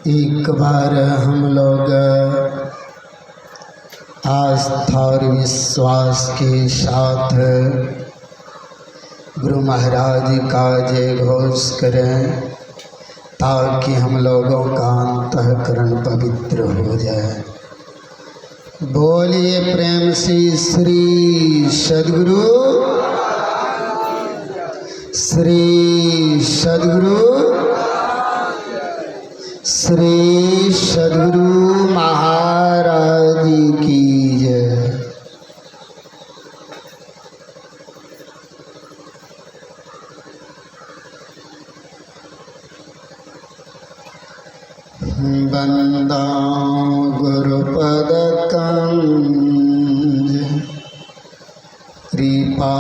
एक बार हम लोग आस्था और विश्वास के साथ गुरु महाराज का जय घोष करें ताकि हम लोगों का अंतःकरण पवित्र हो जाए। बोलिए प्रेम से श्री सद्गुरु श्री सद्गुरु महाराज की जय। बंदा गुरुपद कंज कृपा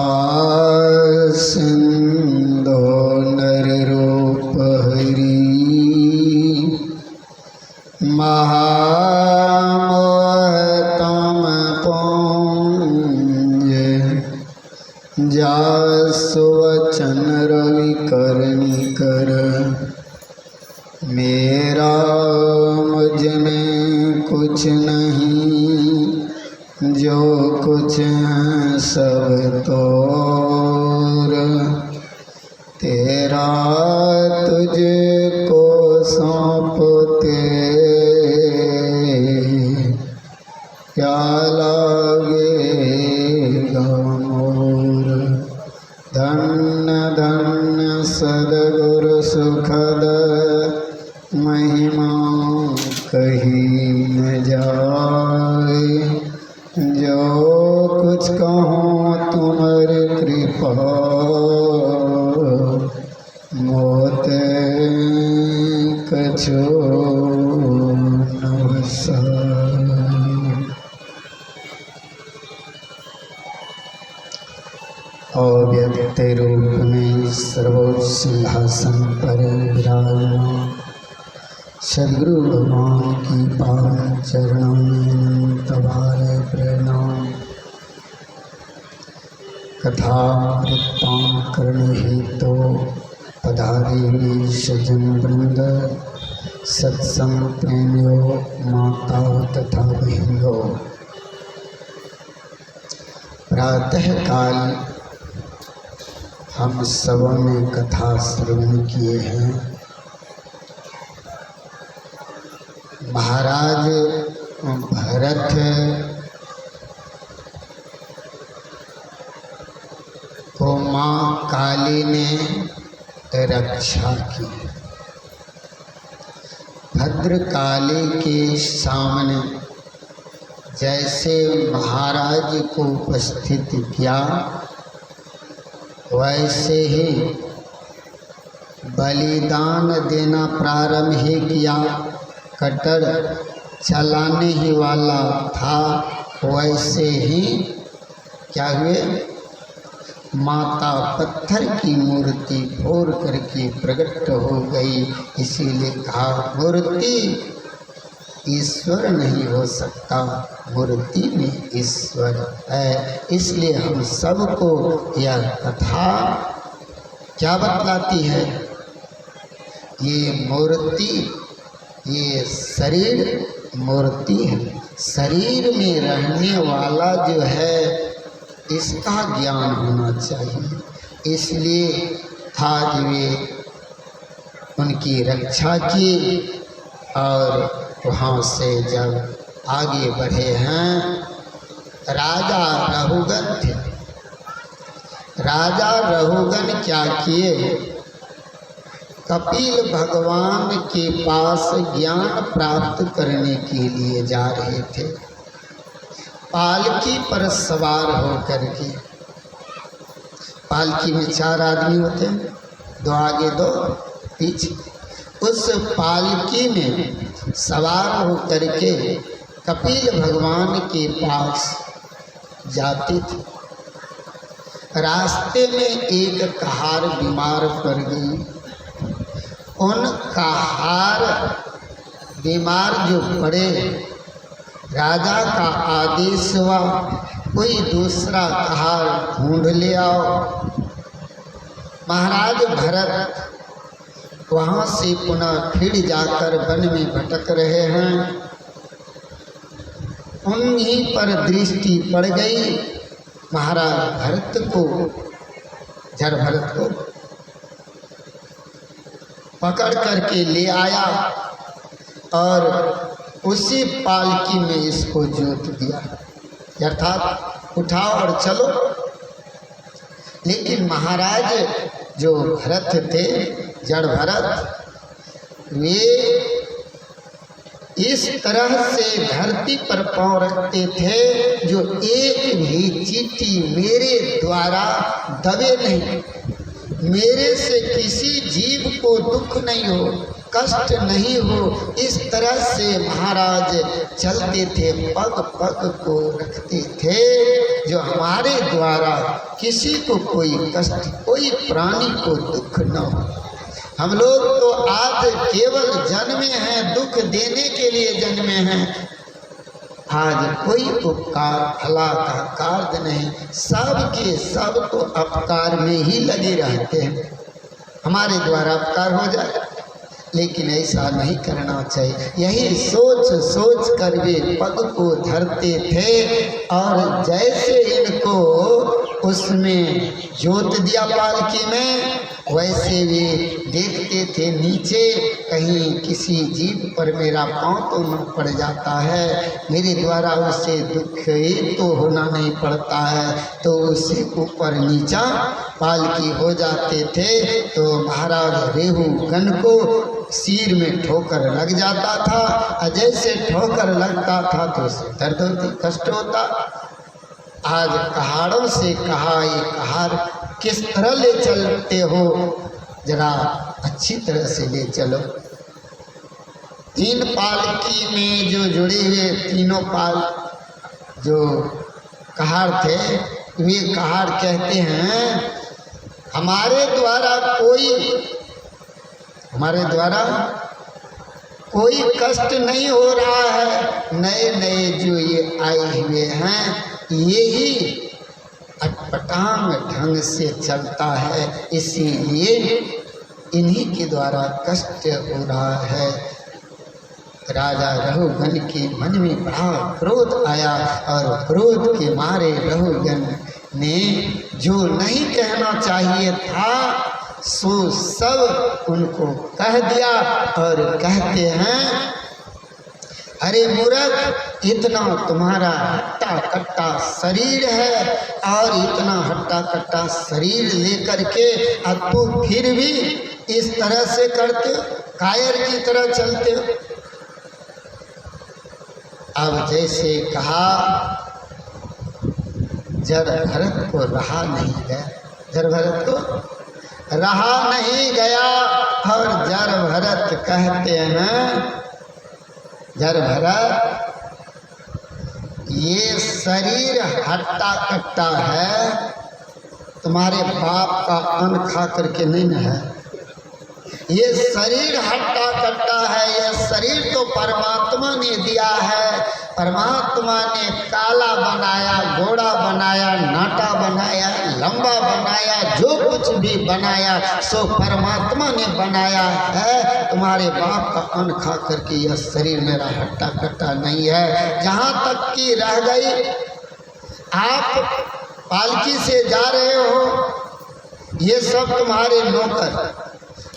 सिंधो नर रूप हरि महामोहतम पुंज जासु वचन रवि करनी कर मेरा मुझ में कुछ नहीं जो कुछ है सब तोर तेरा तुझको सौंपते क्या लागेगा मोर। धन्य धन्य सद्गुरु सुखद महिमा कही न जाए जो कुछ कहूँ तुम्हारी कृपा मोते कछो न बसाए। अव्यक्त रूप में सर्वोच्च सिंहासन पर विराजमान सद्गुरु भगवान की पावन चरणों में अनंत बार प्रणाम। कथा वृत्तां करने हेतु पधारे सज्जन वृंद सत्संग प्रेमियों माता तथा बहनों। प्रातः काल हम सबों ने कथा श्रवण किए हैं। महाराज भरत को माँ काली ने रक्षा की। भद्रकाली के सामने जैसे महाराज को उपस्थित किया वैसे ही बलिदान देना प्रारंभ ही किया। कटर चलाने ही वाला था वैसे ही क्या हुए माता पत्थर की मूर्ति फोड़ करके प्रकट हो गई। इसीलिए कहा मूर्ति ईश्वर नहीं हो सकता, मूर्ति में ईश्वर है। इसलिए हम सबको यह कथा क्या बतलाती है, ये मूर्ति ये शरीर मूर्ति है। शरीर में रहने वाला जो है इसका ज्ञान होना चाहिए। इसलिए आज वे उनकी रक्षा की और वहाँ से जब आगे बढ़े हैं राजा रहुगन थे। राजा रहुगन क्या किए, कपिल भगवान के पास ज्ञान प्राप्त करने के लिए जा रहे थे। पालकी पर सवार होकर के, पालकी में 4 आदमी होते हैं, 2 आगे 2 पीछे। उस पालकी में सवार होकर के कपिल भगवान के पास जाते थे। रास्ते में एक कहार बीमार पड़ गई। उन कहार बीमार जो पड़े राजा का आदेश हुआ कोई दूसरा कहार ढूंढ ले आओ। महाराज भरत वहाँ से पुनः फिर जाकर वन में भटक रहे हैं। उन्हीं पर दृष्टि पड़ गई महाराज भरत को, जड़ भरत को पकड़ करके ले आया और उसी पालकी में इसको जोत दिया, अर्थात उठाओ और चलो। लेकिन महाराज जो भरत थे, जड़ भरत, वे इस तरह से धरती पर पांव रखते थे जो एक भी चींटी मेरे द्वारा दबे नहीं, मेरे से किसी जीव को दुख नहीं हो, कष्ट नहीं हो, इस तरह से महाराज चलते थे, पग पग को रखते थे जो हमारे द्वारा किसी को कोई कष्ट, कोई प्राणी को दुख न हो। हम लोग तो आज केवल जन्मे हैं, दुख देने के लिए जन्मे हैं। आज कोई उपकार भला का कार्य नहीं, सब के सब तो अपकार में ही लगे रहते हैं, हमारे द्वारा अपकार हो जाए, लेकिन ऐसा नहीं करना चाहिए। यही सोच सोच कर वे पग को धरते थे और जैसे इनको उसमें जोत दिया पालकी में, वैसे वे देखते थे नीचे कहीं किसी जीव पर मेरा पांव तो न पड़ जाता है, मेरे द्वारा उसे दुख तो होना नहीं पड़ता है, तो उससे ऊपर नीचा पालकी हो जाते थे। तो महाराज रेहू गण को सिर में ठोकर लग जाता था, और जैसे ठोकर लगता था तो उसे दर्द होती, कष्ट होता। आज कहाड़ों से कहा, ये कहार किस तरह ले चलते हो, जरा अच्छी तरह से ले चलो। तीन पालकी में जो जुड़े हुए तीनों पाल जो कहार थे, वे कहार कहते हैं हमारे द्वारा कोई कष्ट नहीं हो रहा है, नए नए जो ये आए हुए हैं यही अटपटांग ढंग से चलता है, इसीलिए इन्हीं के द्वारा कष्ट हो रहा है। राजा रहुगण के मन में बड़ा क्रोध आया और क्रोध के मारे रहुगण ने जो नहीं कहना चाहिए था सो सब उनको कह दिया और कहते हैं, अरे मूर्ख, इतना तुम्हारा हट्टा कट्टा शरीर है और इतना हट्टा कट्टा शरीर लेकर के अब तू फिर भी इस तरह से करते हो, कायर की तरह चलते हो। अब जैसे कहा, जड़ भरत को रहा नहीं गया, जड़ भरत को रहा नहीं गया और जड़ भरत कहते हैं, जड़ भरत ये शरीर हट्टा कट्टा है, तुम्हारे बाप का अन्न खा करके नहीं न है, ये शरीर हट्टा कट्टा है, ये शरीर तो परमात्मा ने दिया है, परमात्मा ने काला बनाया, घोड़ा बनाया, नाटा बनाया, लंबा बनाया, जो कुछ भी बनाया सो परमात्मा ने बनाया है। तुम्हारे बाप का अन्न खा करके यह शरीर मेरा हट्टा कट्टा नहीं है। जहाँ तक कि रह गई, आप पालकी से जा रहे हो, ये सब तुम्हारे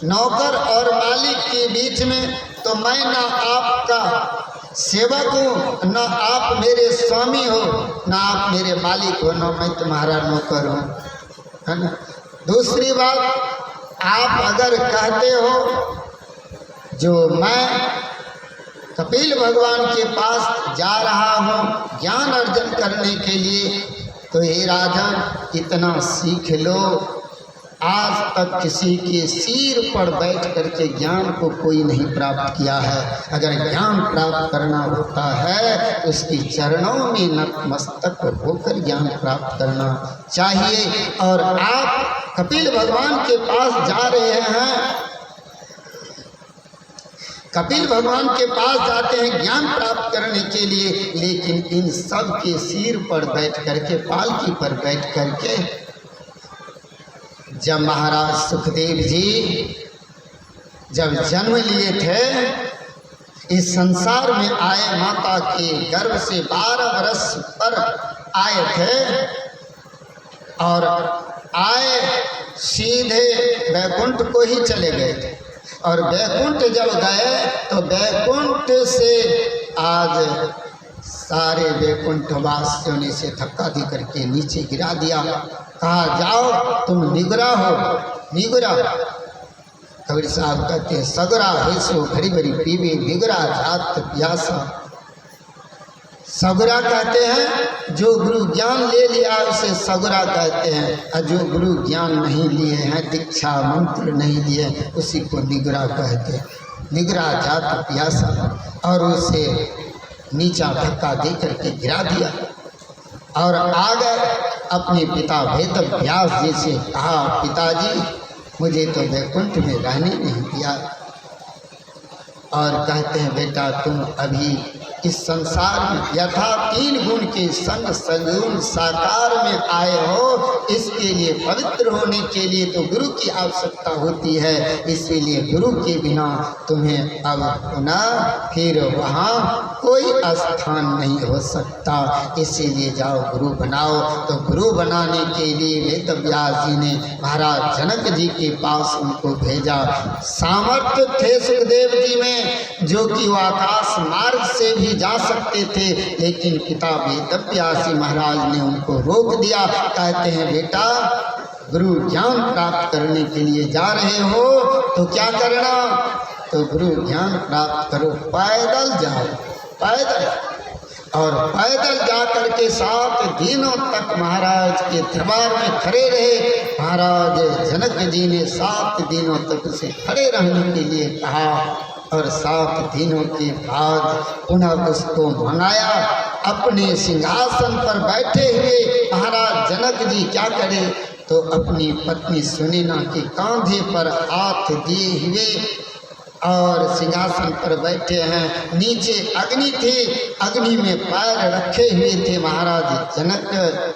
नौकर और मालिक के बीच में, तो मैं ना आपका सेवक हूँ, न आप मेरे स्वामी हो, न आप मेरे मालिक हो, न मैं तुम्हारा नौकर हूँ, है ना। दूसरी बात, आप अगर कहते हो जो मैं कपिल भगवान के पास जा रहा हूँ ज्ञान अर्जन करने के लिए, तो हे राजन इतना सीख लो, आज तक किसी के सिर पर बैठ करके ज्ञान को कोई नहीं प्राप्त किया है। अगर ज्ञान प्राप्त करना होता है तो उसके चरणों में नतमस्तक होकर ज्ञान प्राप्त करना चाहिए। और आप कपिल भगवान के पास जा रहे हैं, कपिल भगवान के पास जाते हैं ज्ञान प्राप्त करने के लिए, लेकिन इन सब के सिर पर बैठ करके, पालकी पर बैठ करके जब महाराज सुखदेव जी जब जन्म लिए थे, इस संसार में आए, माता के गर्भ से 12 वर्ष पर आए थे और आए सीधे वैकुंठ को ही चले गए थे। और वैकुंठ जब गए तो वैकुंठ से आज सारे वैकुंठ वासियों ने से धक्का दे करके नीचे गिरा दिया। कहा जाओ तुम निगरा हो, निगरा। कबीर साहब कहते हैं सगरा है सो भरी भरी पीवे, निगरा जात प्यासा। सगरा कहते हैं जो गुरु ज्ञान ले लिया उसे सगरा कहते हैं, और जो गुरु ज्ञान नहीं लिए हैं, दीक्षा मंत्र नहीं लिए, उसी को निगरा कहते हैं। निगरा जात प्यासा। और उसे नीचा धक्का दे करके गिरा दिया और आ गए अपने पिता वेद व्यास जी से कहा, पिताजी मुझे तो वैकुंठ में रहने नहीं दिया। और कहते हैं बेटा तुम अभी इस संसार में यथा 3 गुण के संग सगुण साकार में आए हो, इसके लिए पवित्र होने के लिए तो गुरु की आवश्यकता होती है। इसीलिए गुरु के बिना तुम्हें अब पुनः फिर वहाँ कोई स्थान नहीं हो सकता। इसीलिए जाओ गुरु बनाओ। तो गुरु बनाने के लिए वेद व्यास जी ने महाराज जनक जी के पास उनको भेजा। सामर्थ्य थे सुखदेव जी में जो कि वो आकाश मार्ग से भी जा सकते थे, लेकिन पिता वेद व्यास जी महाराज ने उनको रोक दिया। कहते हैं बेटा गुरु ज्ञान प्राप्त करने के लिए जा रहे हो तो क्या करना, तो गुरु ज्ञान प्राप्त करो, पैदल जाओ, पैदल। और पैदल जा कर के 7 दिनों तक महाराज के दरबार में खड़े रहे। महाराज जनक जी ने 7 दिनों तक उसे खड़े रहने के लिए कहा और 7 दिनों के बाद पुनः उसको मंगाया। अपने सिंहासन पर बैठे हुए महाराज जनक जी क्या करें, तो अपनी पत्नी सुनैना के कंधे पर हाथ दिए हुए और सिंहासन पर बैठे हैं। नीचे अग्नि थी, अग्नि में पैर रखे हुए थे महाराज जनक।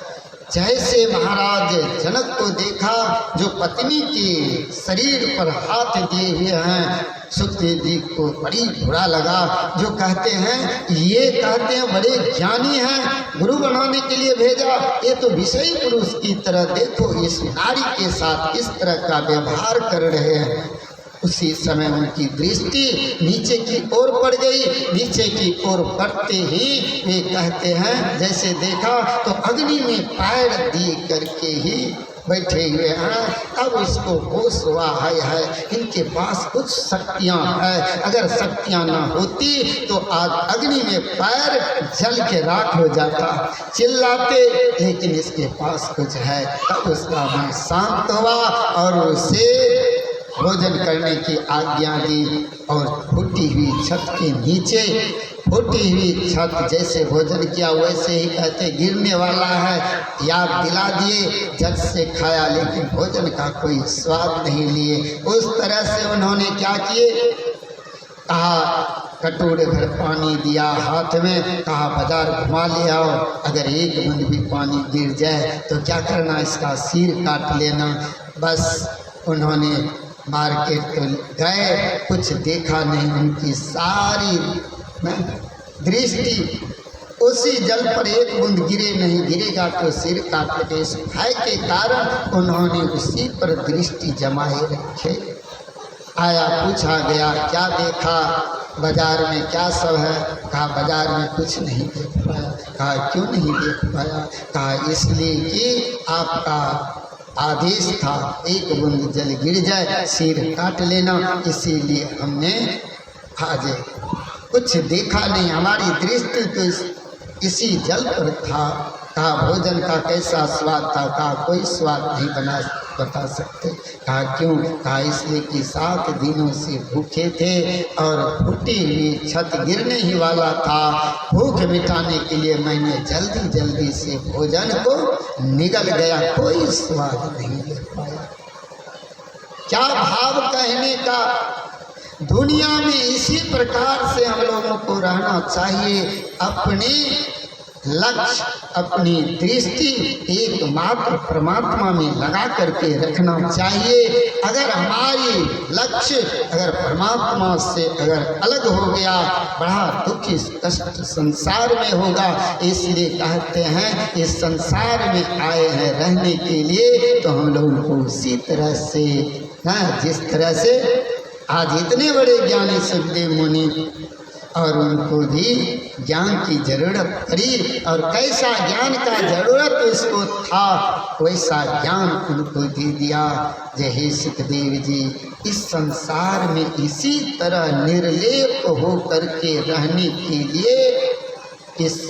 जैसे महाराज जनक को देखा जो पत्नी के शरीर पर हाथ दिए हुए हैं, सुखदेव जी को बड़ी बुरा लगा। जो कहते हैं ये कहते हैं बड़े ज्ञानी हैं, गुरु बनाने के लिए भेजा, ये तो विषयी पुरुष की तरह देखो इस नारी के साथ किस तरह का व्यवहार कर रहे हैं। उसी समय उनकी दृष्टि नीचे की ओर पड़ गई। नीचे की ओर पड़ते ही वे कहते हैं जैसे देखा तो अग्नि में पैर दिए करके ही बैठे हुए हैं। अब इसको होश हुआ है इनके पास कुछ शक्तियाँ हैं, अगर शक्तियाँ ना होती तो आज अग्नि में पैर जल के राख हो जाता। चिल्लाते लेकिन इसके पास कुछ है। तब उसका मन शांत हुआ और उसे भोजन करने की आज्ञा दी। और फूटी हुई छत के नीचे, फूटी हुई छत जैसे भोजन किया वैसे ही कहते गिरने वाला है, याद दिला दिए, झट से खाया लेकिन भोजन का कोई स्वाद नहीं लिए। उस तरह से उन्होंने क्या किए, कहा कटोरे भर पानी दिया हाथ में, कहा बाजार घुमा ले आओ, अगर एक बूंद भी पानी गिर जाए तो क्या करना, इसका सिर काट लेना। बस उन्होंने मार्केट तो गए, कुछ देखा नहीं। उनकी सारी दृष्टि उसी जल पर एक बूंद गिरे, नहीं गिरेगा तो सिर काट। इस भय के कारण उन्होंने उसी पर दृष्टि जमाए रखे। आया पूछा गया क्या देखा, बाजार में क्या सब है, कहा बाजार में कुछ नहीं देख पाया। कहा क्यों नहीं देख पाया, कहा इसलिए कि आपका आदेश था एक बूंद जल गिर जाए सिर काट लेना, इसीलिए हमने आज कुछ देखा नहीं, हमारी दृष्टि तो इसी जल पर था। कहा भोजन का कैसा स्वाद था, कहा कोई स्वाद नहीं बता सकते। कहा क्यों, कहा इसलिए कि 7 दिनों से भूखे थे और फूटी हुई छत गिरने ही वाला था। भूख मिटाने के लिए मैंने जल्दी जल्दी से भोजन को निगल गया, कोई स्वाद नहीं ले पाया। क्या भाव कहने का। दुनिया में इसी प्रकार से हम लोगों को रहना चाहिए, अपने लक्ष्य अपनी दृष्टि एकमात्र परमात्मा में लगा करके रखना चाहिए। अगर हमारी लक्ष्य अगर परमात्मा से अगर अलग हो गया, बड़ा दुख कष्ट संसार में होगा। इसलिए कहते हैं इस संसार में आए हैं रहने के लिए, तो हम लोगों को उसी तरह से जिस तरह से आज इतने बड़े ज्ञानी सुखदेव मुनि और उनको भी ज्ञान की जरूरत पड़ी, और कैसा ज्ञान का जरूरत उसको था वैसा ज्ञान उनको दे दिया। जय हे सुखदेव जी, इस संसार में इसी तरह निर्लेप हो करके रहने के लिए इस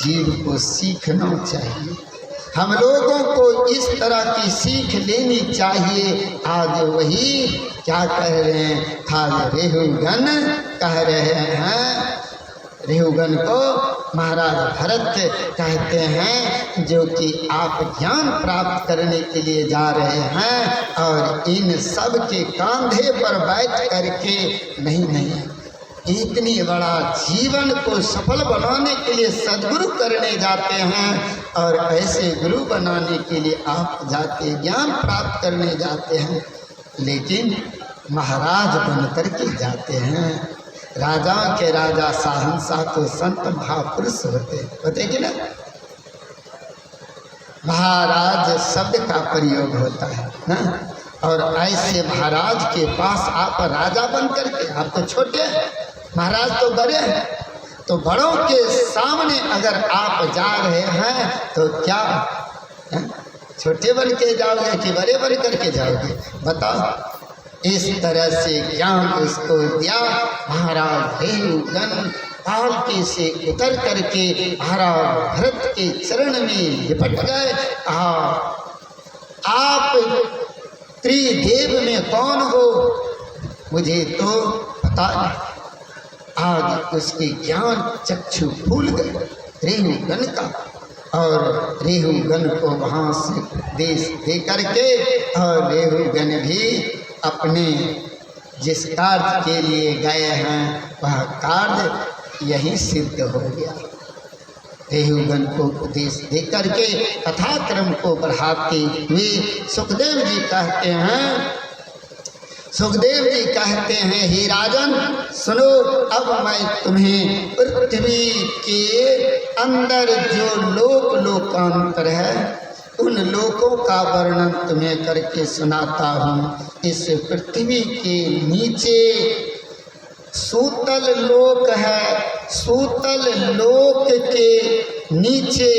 जीव को सीखना चाहिए। हम लोगों को इस तरह की सीख लेनी चाहिए। आज वही क्या कह रहे हैं, खाली रेहुगन कह रहे हैं। रेहुगन को महाराज भरत कहते हैं जो कि आप ज्ञान प्राप्त करने के लिए जा रहे हैं और इन सब के कंधे पर बैठ करके नहीं इतनी बड़ा जीवन को सफल बनाने के लिए सद्गुरु करने जाते हैं, और ऐसे गुरु बनाने के लिए आप जाते ज्ञान प्राप्त करने जाते हैं, लेकिन महाराज बन करके जाते हैं। राजा के राजा शहंशाह तो संत महापुरुष होते कि ना। महाराज शब्द का प्रयोग होता है ना, और ऐसे महाराज के पास आप राजा बन करके, आप तो छोटे हैं, महाराज तो बड़े हैं, तो बड़ों के सामने अगर आप जा रहे हैं तो क्या छोटे बन के जाओगे कि बड़े बन करके जाओगे, बताओ। इस तरह से ज्ञान उसको दिया। महाराज रेहुगन पालकी से उतर करके महाराज भरत के चरण में लिपट गए। आप त्रिदेव में कौन हो मुझे तो पता नहीं। आज उसके ज्ञान चक्षु फूल गए रेहुगन का, और रेहुगन को वहाँ से देश दे करके, और रेहुगन भी अपने जिस कार्य के लिए गए हैं वह कार्य यही सिद्ध हो गया। रेहुगन को उपदेश दे करके कथाक्रम को बढ़ाते हुए सुखदेव जी कहते हैं, सुखदेव जी कहते हैं, हे राजन सुनो, अब मैं तुम्हें पृथ्वी के अंदर जो लोकांतर है उन लोकों का वर्णन तुम्हें करके सुनाता हूँ। इस पृथ्वी के नीचे सूतल लोक है, सूतल लोक के नीचे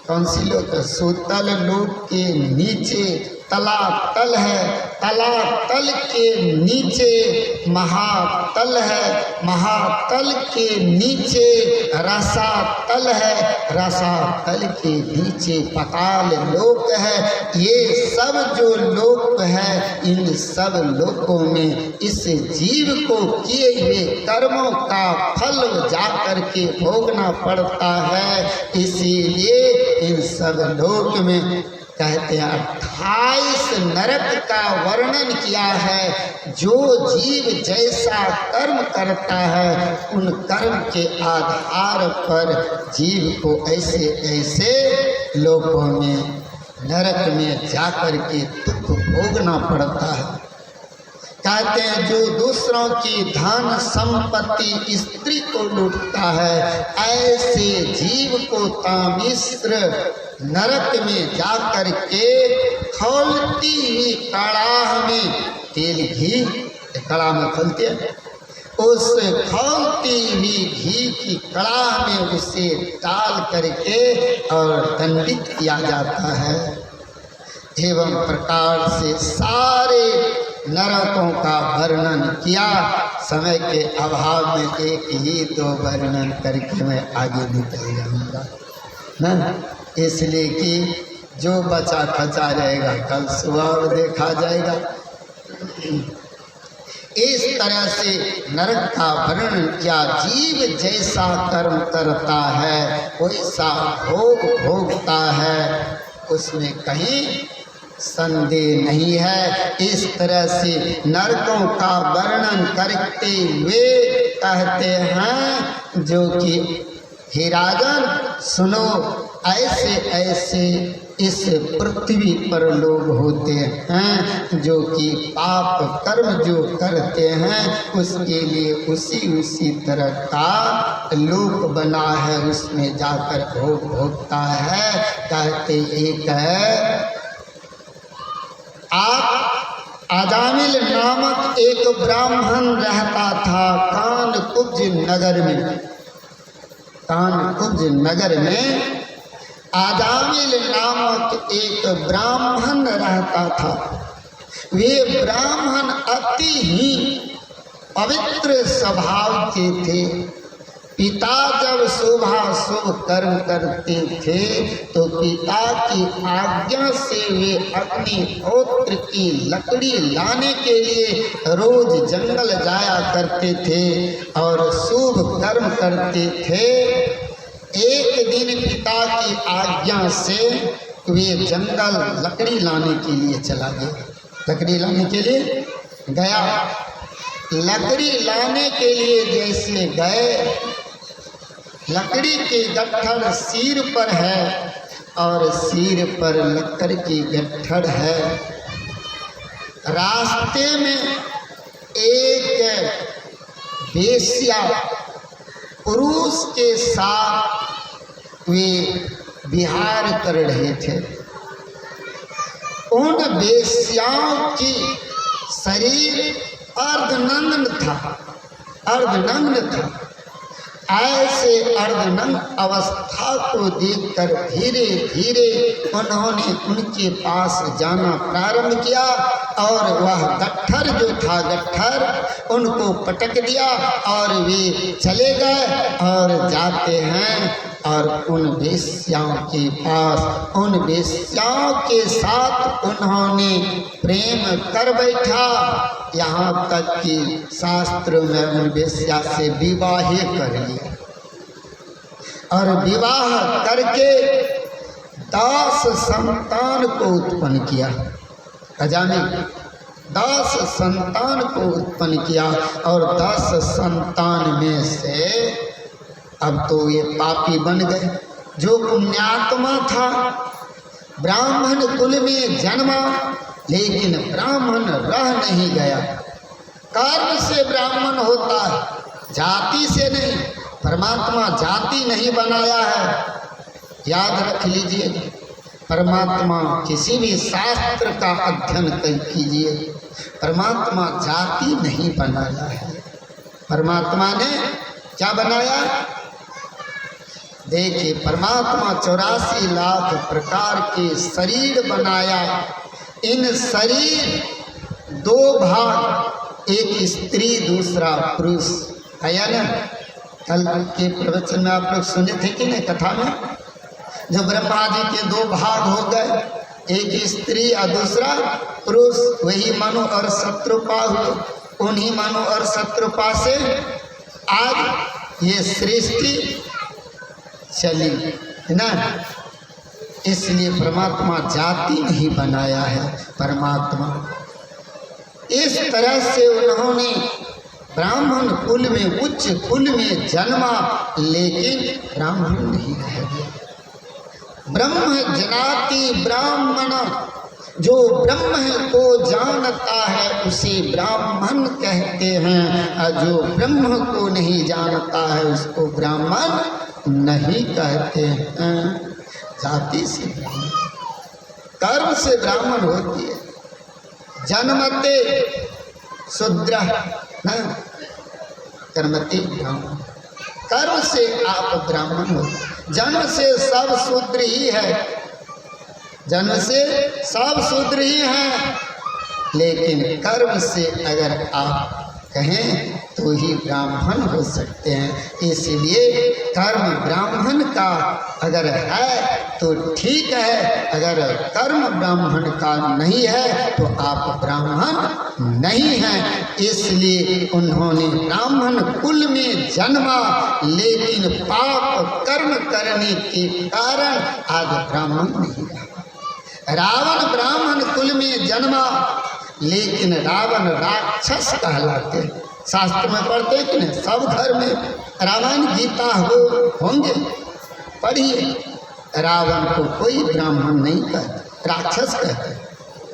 कौन सी लोक है? सूतल लोक के नीचे तलातल है, तलातल के नीचे महातल है, महातल के नीचे रसातल है, रसातल के नीचे पाताल लोक है। ये सब जो लोक है, इन सब लोकों में इस जीव को किए हुए कर्मों का फल जाकर के भोगना पड़ता है। इसीलिए इन सब लोक में कहते हैं 28 नरक का वर्णन किया है। जो जीव जैसा कर्म करता है उन कर्म के आधार पर जीव को ऐसे ऐसे लोकों में नरक में जाकर के दुख भोगना पड़ता है। कहते हैं जो दूसरों की धन संपत्ति स्त्री को लूटता है, ऐसे जीव को तामिश्र नरक में जाकर के खौलती हुई कड़ाह में तेल घी कड़ाह में खोलते हैं, उस खौलती हुई घी की कड़ाह में उसे डाल करके और दंडित किया जाता है। एवं प्रकार से सारे नरकों का वर्णन किया। समय के अभाव में एक ही दो वर्णन करके मैं आगे निकल जाऊंगा ना, इसलिए कि जो बचा खचा रहेगा कल सुबह देखा जाएगा। इस तरह से नरक का वर्णन किया। जीव जैसा कर्म करता है वैसा भोग भोगता है, उसमें कहीं संदेह नहीं है। इस तरह से नरकों का वर्णन करते हुए कहते हैं जो कि हे राजन सुनो, ऐसे ऐसे इस पृथ्वी पर लोग होते हैं जो कि पाप कर्म जो करते हैं उसके लिए उसी तरह का लोक बना है, उसमें जाकर भोग भोगता है। कहते एक है, आप आजामिल नामक एक ब्राह्मण रहता था कानकुब्ज नगर में। कानकुब्ज नगर में आजामिल नामक एक ब्राह्मण रहता था। वे ब्राह्मण अति ही पवित्र स्वभाव के थे। पिता जब शुभ कर्म करते थे तो पिता की आज्ञा से वे अग्निहोत्र की लकड़ी लाने के लिए रोज जंगल जाया करते थे और शुभ कर्म करते थे। एक दिन पिता की आज्ञा से वे जंगल लकड़ी लाने के लिए चला गया। लकड़ी लाने के लिए गया। लकड़ी लाने के लिए जैसे गए, लकड़ी के गट्ठर सिर पर है और सिर पर लकड़ की गट्ठर है। रास्ते में एक वेश्या पुरुष के साथ वे विहार कर रहे थे। उन वेश्याओं की शरीर अर्धनग्न था। ऐसे अर्धनग्न अवस्था को देखकर धीरे धीरे उन्होंने उनके पास जाना प्रारंभ किया और वह गट्ठर जो था गट्ठर उनको पटक दिया और वे चले गए और जाते हैं और उन वेश्याओं के पास, उन वेश्याओं के साथ उन्होंने प्रेम कर बैठा। यहाँ तक कि शास्त्र में उन वेश्या से विवाह कर लिया और विवाह करके 10 संतान को उत्पन्न किया। अजाने 10 संतान को उत्पन्न किया और 10 संतान में से अब तो ये पापी बन गए। जो पुण्यात्मा था, ब्राह्मण कुल में जन्मा, लेकिन ब्राह्मण रह नहीं गया। कर्म से ब्राह्मण होता है, जाति से नहीं। परमात्मा जाति नहीं बनाया है, याद रख लीजिए। परमात्मा किसी भी शास्त्र का अध्ययन कीजिए, परमात्मा जाति नहीं बनाया है। परमात्मा ने क्या बनाया? देखिए, परमात्मा 84 लाख प्रकार के शरीर बनाया। इन शरीर 2 भाग, एक स्त्री दूसरा पुरुष, है ना? कल के प्रवचन में आप लोग सुने थे कि नहीं, कथा में? जो ब्रह्मा जी के 2 भाग हो गए, एक स्त्री और दूसरा पुरुष, वही मनु और शत्रुपा हुए। उन्हीं मनु और शत्रुपा से आज ये सृष्टि चली ना। इसलिए परमात्मा जाति नहीं बनाया है। परमात्मा इस तरह से उन्होंने ब्राह्मण कुल में, उच्च कुल में जन्मा, लेकिन ब्राह्मण नहीं रह गया। ब्रह्म जनाति ब्राह्मण, जो ब्रह्म को जानता है उसे ब्राह्मण कहते हैं, और जो ब्रह्म को नहीं जानता है उसको ब्राह्मण नहीं कहते हैं। जाति से ब्राह्मण, कर्म से ब्राह्मण होती है। जन्मते शूद्र न कर्मते ब्राह्मण, कर्म से आप ब्राह्मण हो। जन्म से सब शूद्र ही है, जन्म से सब शूद्र ही हैं, लेकिन कर्म से अगर आप कहें तो ही ब्राह्मण हो सकते हैं। इसलिए कर्म ब्राह्मण का अगर है तो ठीक है, अगर कर्म ब्राह्मण का नहीं है तो आप ब्राह्मण नहीं हैं। इसलिए उन्होंने ब्राह्मण कुल में जन्मा, लेकिन पाप कर्म करने के कारण आज ब्राह्मण नहीं रहा। रावण ब्राह्मण कुल में जन्मा, लेकिन रावण राक्षस कहलाते। शास्त्र में पढ़ते हैं कि नहीं, सब घर में रामायण गीता होंगे, पढ़िए। रावण को कोई ब्राह्मण नहीं कहते, राक्षस कहते,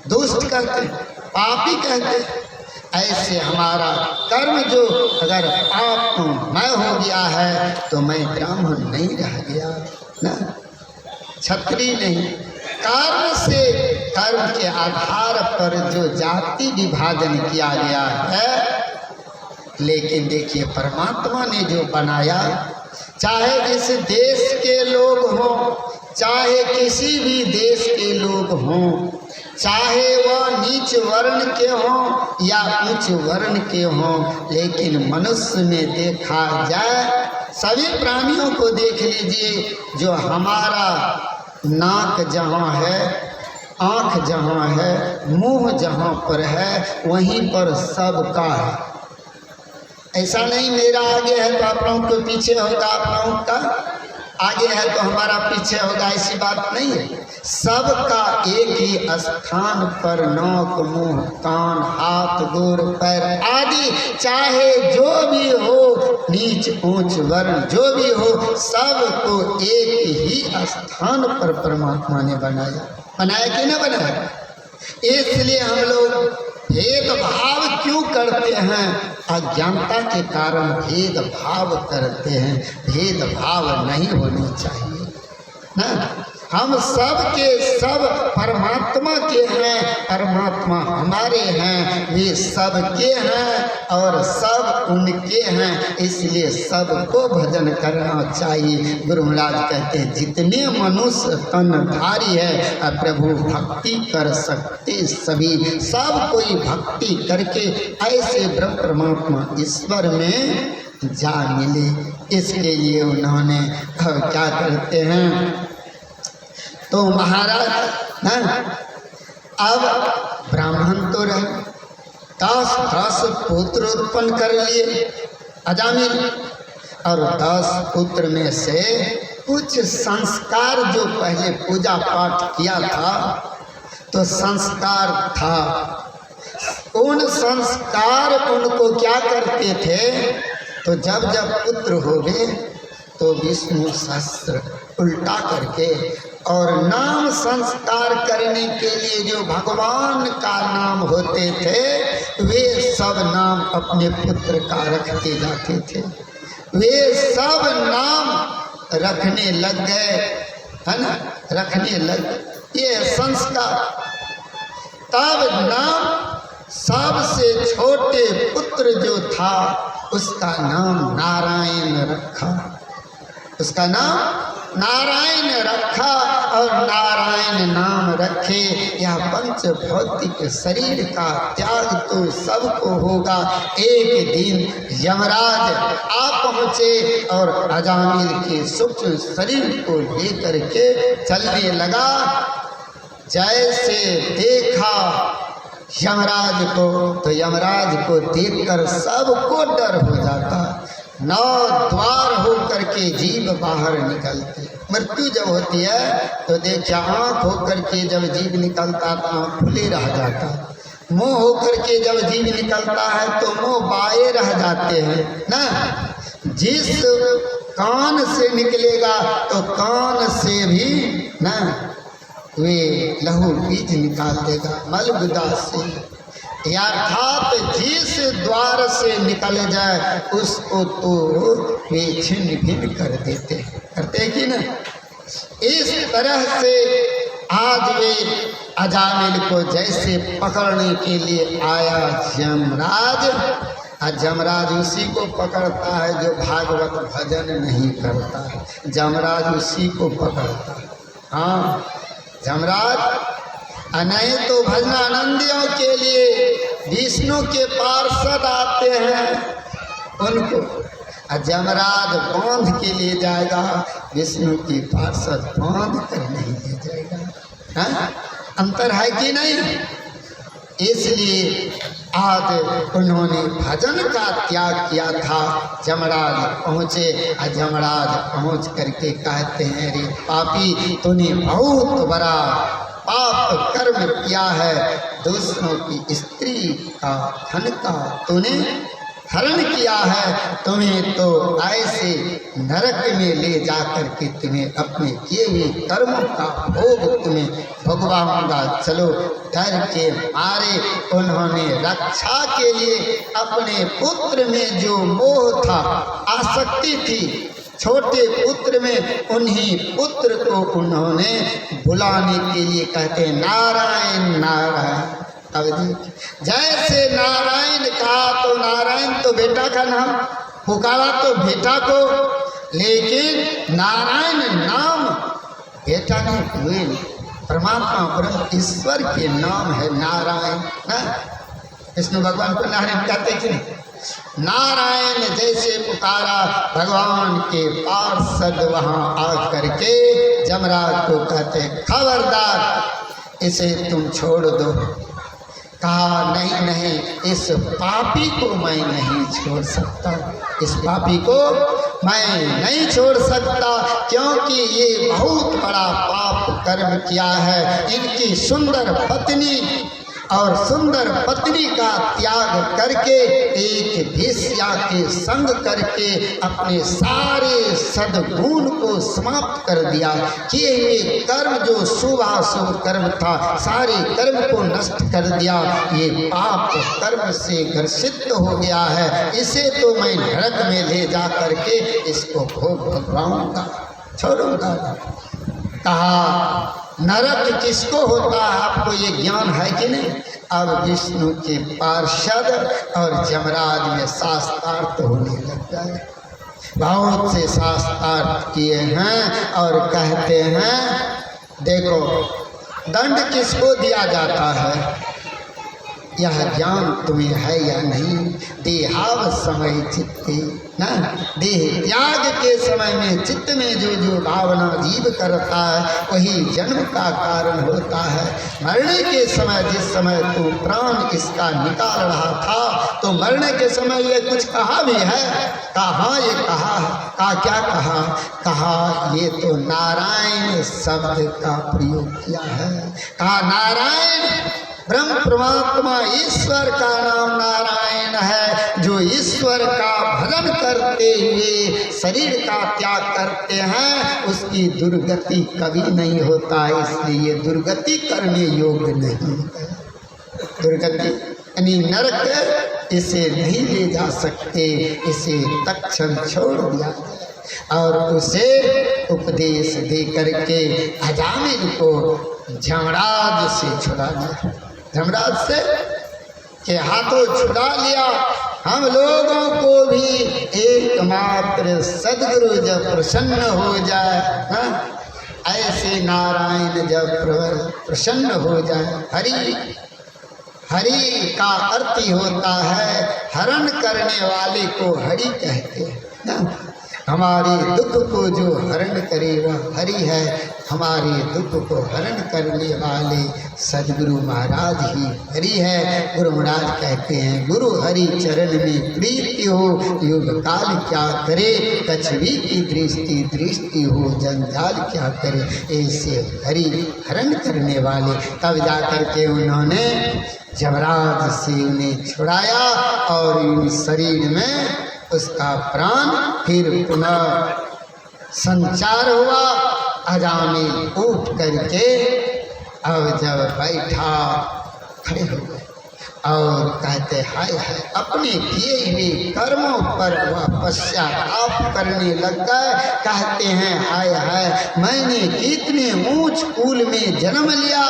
दुष्ट कहते, पापी कहते। ऐसे हमारा कर्म जो अगर पापमय हो गया है तो मैं ब्राह्मण नहीं रह गया ना, क्षत्रिय नहीं। कर्म से, कर्म के आधार पर जो जाति विभाजन किया गया है, लेकिन देखिए परमात्मा ने जो बनाया, चाहे इस देश के लोग हों, चाहे किसी भी देश के लोग हों, चाहे वह नीच वर्ण के हों या उच्च वर्ण के हों, लेकिन मनुष्य में देखा जाए, सभी प्राणियों को देख लीजिए, जो हमारा नाक जहाँ है, आँख जहाँ है, मुंह जहाँ पर है, वहीं पर सबका है। ऐसा नहीं मेरा आगे है तो आप लोगों को पीछे होगा, आप लोगों का आगे है तो हमारा पीछे होगा, ऐसी बात नहीं है। सबका एक ही स्थान पर नाक, मुंह, कान, हाथ, गोर, पैर आदि, चाहे जो भी हो, नीच ऊंच वर्ण जो भी हो, सबको एक ही स्थान पर परमात्मा ने बनाया। बनाया कि ना बनाया? इसलिए हम लोग भेदभाव क्यों करते हैं? अज्ञानता के कारण भेदभाव करते हैं। भेदभाव नहीं होनी चाहिए ना। हम सब के सब परमात्मा के हैं, परमात्मा हमारे हैं, वे सबके हैं और सब उनके हैं, इसलिए सबको भजन करना चाहिए। गुरु महाराज कहते हैं जितने मनुष्य तनधारी है प्रभु भक्ति कर सकते सभी, सब कोई भक्ति करके ऐसे ब्रह्म परमात्मा ईश्वर में जा मिले। इसके लिए उन्होंने क्या करते हैं, तो महाराज ना, अब ब्राह्मण तो रहे, 10 पुत्र उत्पन्न कर लिए अजामिल, और 10 पुत्र में से कुछ संस्कार जो पहले पूजा पाठ किया था तो संस्कार था, उन संस्कार उनको क्या करते थे, तो जब जब पुत्र हो गए तो विष्णु सहस्त्र उल्टा करके और नाम संस्कार करने के लिए जो भगवान का नाम होते थे, वे सब नाम अपने पुत्र का रखते जाते थे। वे सब नाम रखने लग गए, है ना, रखने लग, ये संस्कार। तब नाम सबसे छोटे पुत्र जो था उसका नाम नारायण रखा, उसका नाम नारायण रखा। और नारायण नाम रखे, यह पंच भौतिक शरीर का त्याग तो सबको होगा। एक दिन यमराज आ पहुँचे और अजामिल के सूक्ष्म शरीर को लेकर के चलने लगा। जैसे देखा यमराज को, तो यमराज को देखकर सबको डर हो जाता। 9 द्वार हो करके जीव बाहर निकलते। मृत्यु जब होती है तो देखिए आँख होकर के जब जीव निकलता तो आँख खुली रह जाता, मुँह होकर के जब जीव निकलता है तो मुँह बाए रह जाते हैं ना। जिस कान से निकलेगा तो कान से भी ना वे लहू बीज निकाल देगा, मलबुदा से। अर्थात जिस द्वार से निकल जाए उसको तो वे छिन्न भिन्न कर देते, करते कि ना। इस तरह से आज वे अजामिल को जैसे पकड़ने के लिए आया यमराज, जमराज उसी को पकड़ता है जो भागवत भजन नहीं करता है, जमराज उसी को पकड़ता है। हाँ, जमराज नहीं तो भजनानंदियों के लिए विष्णु के पार्षद आते हैं, उनको जमराज बांध के ले जाएगा, विष्णु की पार्षद बांध कर नहीं ले जाएगा। हाँ? अंतर है कि नहीं? इसलिए आज उन्होंने भजन का त्याग किया था। जमराज पहुँचे, जमराज पहुँच करके कहते हैं, रे पापी, तूने बहुत बड़ा पाप कर्म किया है, दूसरों की स्त्री का धन का तूने हरण किया है, तुम्हें तो ऐसे नरक में ले जाकर के तुम्हें अपने किए हुए कर्मों का भोग तुम्हें भोगवाऊंगा। चलो। डर के मारे उन्होंने रक्षा के लिए अपने पुत्र में जो मोह था, आसक्ति थी, छोटे पुत्र में उन्हीं पुत्र को उन्होंने बुलाने के लिए कहते नारायण नारायण। अब जैसे नारायण कहा तो नारायण तो बेटा का नाम, पुकारा तो बेटा को, लेकिन नारायण नाम बेटा ने हुए। परमात्मा ब्रह्म ईश्वर के नाम है नारायण। विष्णु भगवान को नारायण कहते कि नहीं? नारायण जैसे पुकारा भगवान के पार्षद वहां आकर के जमराज को कहते खबरदार इसे तुम छोड़ दो। कहा नहीं नहीं, इस पापी को मैं नहीं छोड़ सकता, इस पापी को मैं नहीं छोड़ सकता, क्योंकि ये बहुत बड़ा पाप कर्म किया है। इनकी सुंदर पत्नी और सुंदर पत्नी का त्याग करके एक वेश्या के संग करके अपने सारे सद्गुण को समाप्त कर दिया। किए हुए कर्म जो शुभाशुभ कर्म था, सारे कर्म को नष्ट कर दिया। ये पाप कर्म से ग्रसित हो गया है, इसे तो मैं नरक में ले जा करके इसको भोग भगवाऊंगा, छोड़ूंगा। कहा नरक किसको होता है, आपको ये ज्ञान है कि नहीं? अब विष्णु के पार्षद और जमराज में शास्त्रार्थ होने लग गए। बहुत से शास्त्रार्थ किए हैं और कहते हैं देखो दंड किसको दिया जाता है, यह ज्ञान तुम्हें है या नहीं? देहाव समय चित्ते ना, देह त्याग के समय में चित्त में जो जो भावना जीव करता है वही जन्म का कारण होता है। मरने के समय जिस समय तू प्राण इसका निकाल रहा था तो मरने के समय ये कुछ कहा भी है? कहा ये कहा है। कहा क्या कहा? कहा ये तो नारायण शब्द का प्रयोग किया है। कहा नारायण ब्रह्म परमात्मा ईश्वर का नाम नारायण है। जो ईश्वर का भजन करते हुए शरीर का त्याग करते हैं उसकी दुर्गति कभी नहीं होता, इसलिए दुर्गति करने योग्य नहीं है। दुर्गति यानी नरक इसे नहीं ले जा सकते, इसे तत्क्षण छोड़ दिया और उसे उपदेश दे करके अजामिल को जमराज से छुड़ा लिया। जमराज से के हाथों छुड़ा लिया। हम लोगों को भी एकमात्र सद्गुरु जब प्रसन्न हो जाए, ऐसे नारायण जब प्रसन्न हो जाए, हरि का अर्थ ही होता है हरण करने वाले को हरि कहते हैं। हमारे दुख को जो हरण करे वह हरि है। हमारे दुख को हरण करने वाले सद्गुरु महाराज ही हरि है। गुरु महाराज कहते हैं गुरु हरि चरण में प्रीति हो, युग काल क्या करे, कछवी की दृष्टि दृष्टि हो, जंजाल क्या करे। ऐसे हरि हरण करने वाले तब जाकर के उन्होंने जमराज से उन्हें छुड़ाया और इन शरीर में उसका प्राण फिर पुनः संचार हुआ। अजामिल उठ करके अब जब बैठा खड़े हो गए और कहते हाय हाय, अपने किए हुए कर्मों पर वह पश्चाताप करने लग गए। कहते हैं हाय हाय, मैंने कितने ऊंच कुल में जन्म लिया,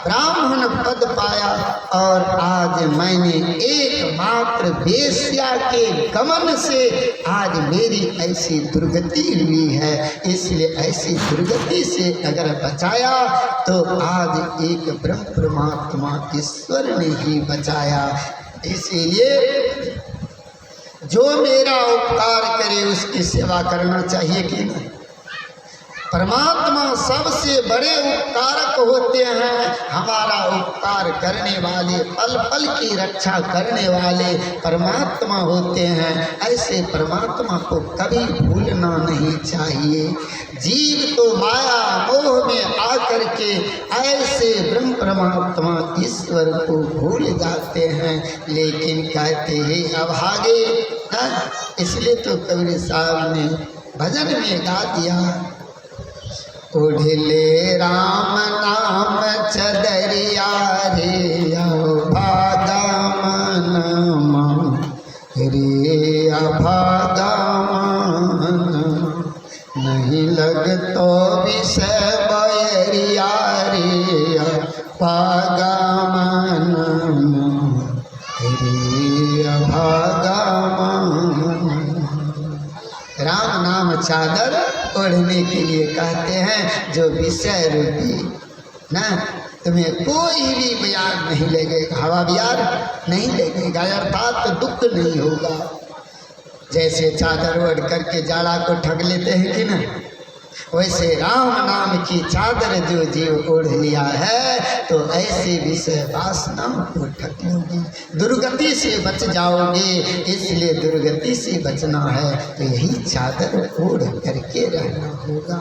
ब्राह्मण पद पाया और आज मैंने एकमात्र वेश्या के गमन से आज मेरी ऐसी दुर्गति हुई है। इसलिए ऐसी दुर्गति से अगर बचाया तो आज एक ब्रह्म परमात्मा ईश्वर ने ही बचाया। इसीलिए जो मेरा उपकार करे उसकी सेवा करना चाहिए कि नहीं? परमात्मा सबसे बड़े उपकारक होते हैं। हमारा उपकार करने वाले, पल पल की रक्षा करने वाले परमात्मा होते हैं। ऐसे परमात्मा को कभी भूलना नहीं चाहिए। जीव तो माया मोह में आकर के ऐसे ब्रह्म परमात्मा ईश्वर को भूल जाते हैं, लेकिन कहते हैं अभागे। इसलिए तो कबीर साहब ने भजन में गा दिया, ओढ़ले राम नाम चदरिया रे अभागा मन रे अभागा मन, नहीं लग तो विषय बैरिया रे अभागा मन रे अभागा मन। राम नाम चादर ओढ़ने के लिए कहते हैं, जो विषय रूपी ना तुम्हें कोई भी बियार नहीं लगेगा, हवा बियार नहीं लगेगा, अर्थात तो दुख नहीं होगा। जैसे चादर ओढ़ करके जाड़ा को ठग लेते हैं कि ना, वैसे राम नाम की चादर जो जीव ओढ़ लिया है तो ऐसे विषय वासना को ठग लोगे, दुर्गति से बच जाओगे। इसलिए दुर्गति से बचना है तो यही चादर ओढ़ करके रहना होगा।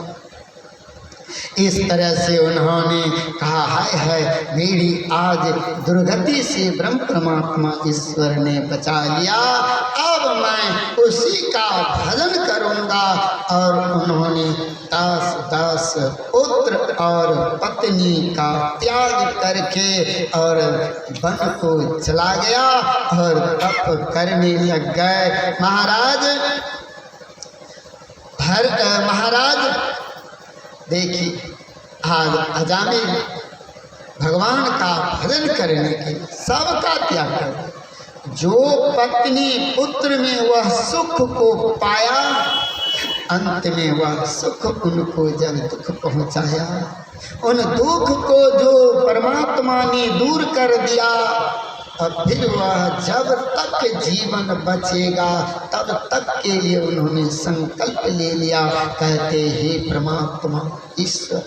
इस तरह से उन्होंने कहा, हाय मेरी आज दुर्गति से ब्रह्म परमात्मा ईश्वर ने बचा लिया, अब मैं उसी का भजन करूँगा। और उन्होंने दास पुत्र और पत्नी का त्याग करके और वन को चला गया और तप करने लग गए। महाराज देखिए, आज अजामिल भगवान का भजन करने के सबका त्याग कर, जो पत्नी पुत्र में वह सुख को पाया, अंत में वह सुख उनको जब दुख पहुंचाया, उन दुख को जो परमात्मा ने दूर कर दिया, और फिर वह जब तक जीवन बचेगा तब तक के लिए उन्होंने संकल्प ले लिया। कहते हे परमात्मा ईश्वर,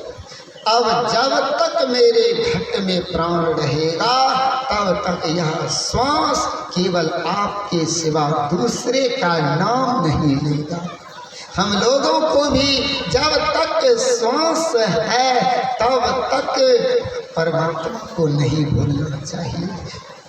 अब जब तक मेरे घट में प्राण रहेगा तब तक यह श्वास केवल आपके सिवा दूसरे का नाम नहीं लेगा। हम लोगों को भी जब तक श्वास है तब तक परमात्मा को नहीं भूलना चाहिए।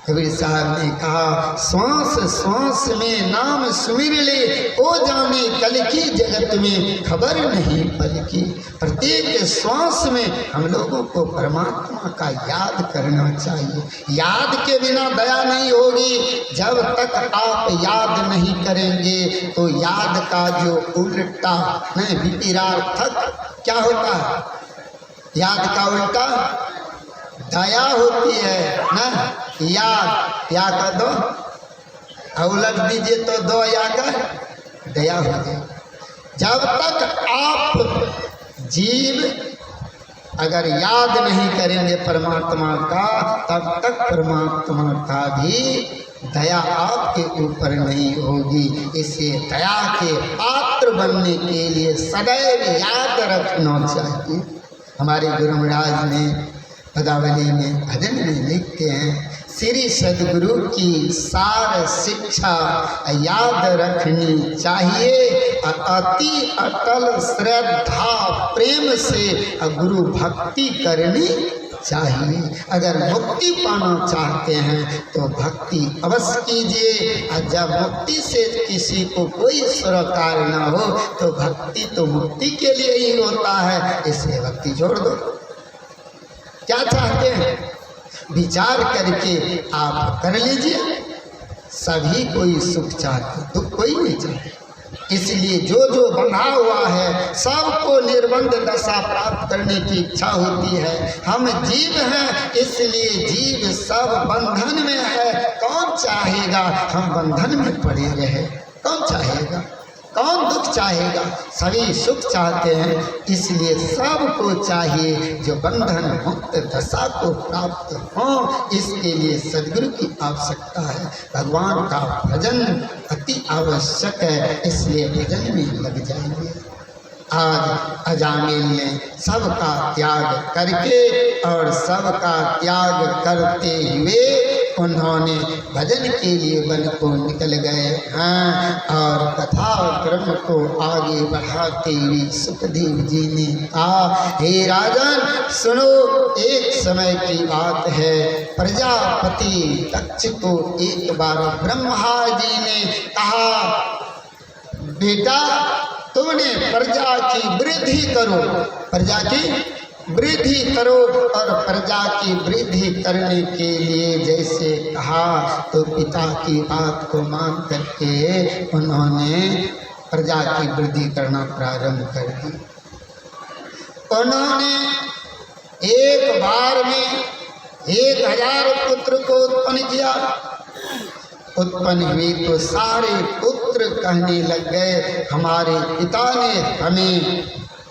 कबीर साहब ने कहा, श्वास श्वास में नाम सुमिर ले, ओ जाने कल की जगत में खबर नहीं पल की। प्रत्येक श्वास में हम लोगों को परमात्मा का याद करना चाहिए। याद के बिना दया नहीं होगी। जब तक आप याद नहीं करेंगे तो याद का जो उल्टा नहीं विपरीतार्थक क्या होता है, याद का उल्टा दया होती है ना। याद या कर दो, उलट दीजिए तो दो या कर दया हो जाए। जब तक आप जीव अगर याद नहीं करेंगे परमात्मा का, तब तक परमात्मा का भी दया आपके ऊपर नहीं होगी। इसे दया के पात्र बनने के लिए सदैव याद रखना चाहिए। हमारे गुरु महाराज ने पदावली में भजन में लिखते हैं, श्री सद्गुरु की सार शिक्षा याद रखनी चाहिए, अति अटल श्रद्धा प्रेम से गुरु भक्ति करनी चाहिए। अगर मुक्ति पाना चाहते हैं तो भक्ति अवश्य कीजिए, और जब मुक्ति से किसी को कोई सरोकार ना हो तो भक्ति तो मुक्ति के लिए ही होता है, इसलिए भक्ति छोड़ दो। क्या चाहते हैं विचार करके आप कर लीजिए। सभी कोई सुख चाहते, दुख कोई नहीं चाहते। इसलिए जो जो बंधा हुआ है सबको निर्बंध दशा प्राप्त करने की इच्छा होती है। हम जीव हैं, इसलिए जीव सब बंधन में है। कौन चाहेगा हम बंधन में पड़े रहे? कौन चाहेगा? कौन दुख चाहेगा? सभी सुख चाहते हैं। इसलिए सबको चाहिए जो बंधन मुक्त दशा को प्राप्त हो, इसके लिए सद्गुरु की आवश्यकता है। भगवान का भजन अति आवश्यक है, इसलिए भजन में लग जाएंगे। आज अजामिल ने सबका त्याग करके और सबका त्याग करते हुए उन्होंने भजन के लिए वन को निकल गए हैं। और कथा क्रम को आगे बढ़ाते हुए सुखदेव जी ने कहा, हे राजन सुनो, एक समय की बात है। प्रजापति दक्ष को एक बार ब्रह्मा जी ने कहा, बेटा तुमने प्रजा की वृद्धि करो, प्रजा की वृद्धि करो। और प्रजा की वृद्धि करने के लिए जैसे कहा तो पिता की बात को मान करके उन्होंने प्रजा की वृद्धि करना प्रारंभ कर दी। उन्होंने एक बार में 1000 पुत्र को उत्पन्न किया। उत्पन्न हुए तो सारे पुत्र कहने लग गए, हमारे पिता ने हमें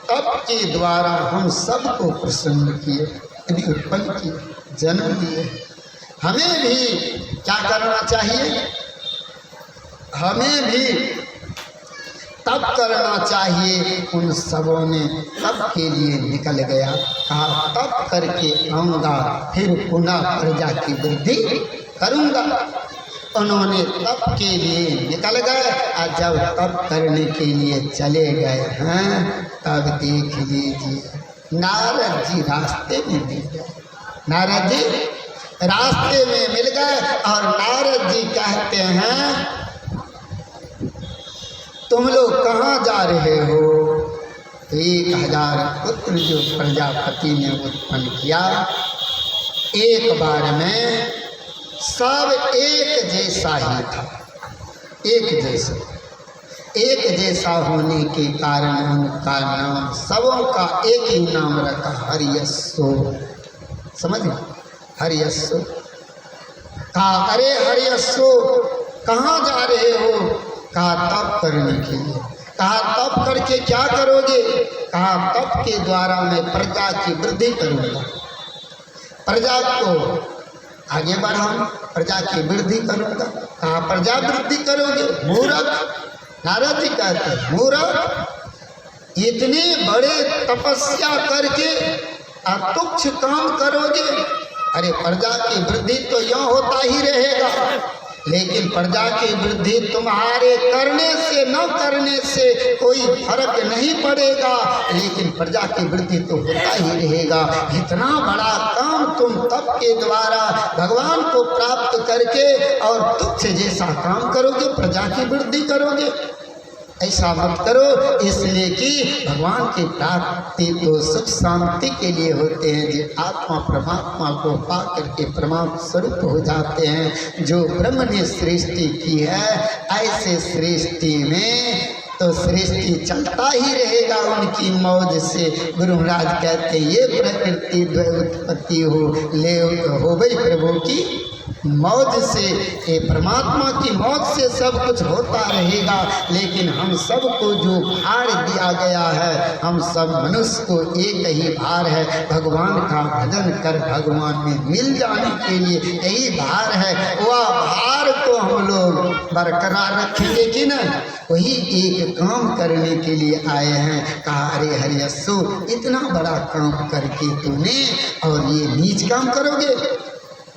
तप के द्वारा हम सबको प्रसन्न किए, यदि उत्पन्न किए, जन्म दिए। हमें भी क्या करना चाहिए? हमें भी तप करना चाहिए। उन सबों ने तप के लिए निकल गया। कहा तप करके आऊँगा, फिर पुनः प्रजा की वृद्धि करूँगा। उन्होंने तप के लिए निकल गए और जब तप करने के लिए चले गए हैं तब देख लीजिए नारद जी रास्ते में मिल गए। नारद जी रास्ते में मिल गए और नारद जी कहते हैं, तुम लोग कहाँ जा रहे हो? 1000 पुत्र जो प्रजापति ने उत्पन्न किया, एक बार में सब एक जैसा ही था। एक जैसा होने के कारण उनका नाम सबों का एक ही नाम रखा, हरियस्सो। समझ में? हरियस्सो। कहा अरे हरियस्सो कहाँ जा रहे हो? कहा तप करने के लिए। कहा तप करके क्या करोगे? कहा तप के द्वारा मैं प्रजा की वृद्धि करूँगा, प्रजा को आगे बढ़ाऊं, प्रजा की वृद्धि करूँगा। कहा प्रजा वृद्धि करोगे? मूर्ख। नारद जी कहते हैं मूर्ख, इतने बड़े तपस्या करके तुच्छ काम करोगे? अरे प्रजा की वृद्धि तो यूँ होता ही रहेगा, लेकिन प्रजा की वृद्धि तुम्हारे करने से न करने से कोई फर्क नहीं पड़ेगा, लेकिन प्रजा की वृद्धि तो होता ही रहेगा। इतना बड़ा काम तुम तप के द्वारा भगवान को प्राप्त करके और तुच्छ जैसा काम करोगे, प्रजा की वृद्धि करोगे? ऐसा मत करो, इसलिए कि भगवान की प्राप्ति तो सुख शांति के लिए होते हैं। जो आत्मा परमात्मा को पा करके परमात्मा स्वरूप हो जाते हैं। जो ब्रह्म ने सृष्टि की है, ऐसे सृष्टि में तो सृष्टि चलता ही रहेगा उनकी मौज से। गुरु महाराज कहते हैं ये प्रकृति द्वय उत्पत्ति हो गई प्रभु की मौज से, ये परमात्मा की मौज से सब कुछ होता रहेगा। लेकिन हम सबको जो भार दिया गया है, हम सब मनुष्य को एक ही भार है, भगवान का भजन कर भगवान में मिल जाने के लिए यही भार है। वह भार को हम लोग बरकरार रखेंगे कि नहीं? वही एक काम करने के लिए आए हैं। कहा अरे हरियस्सो इतना बड़ा काम करके तूने और ये नीच काम करोगे,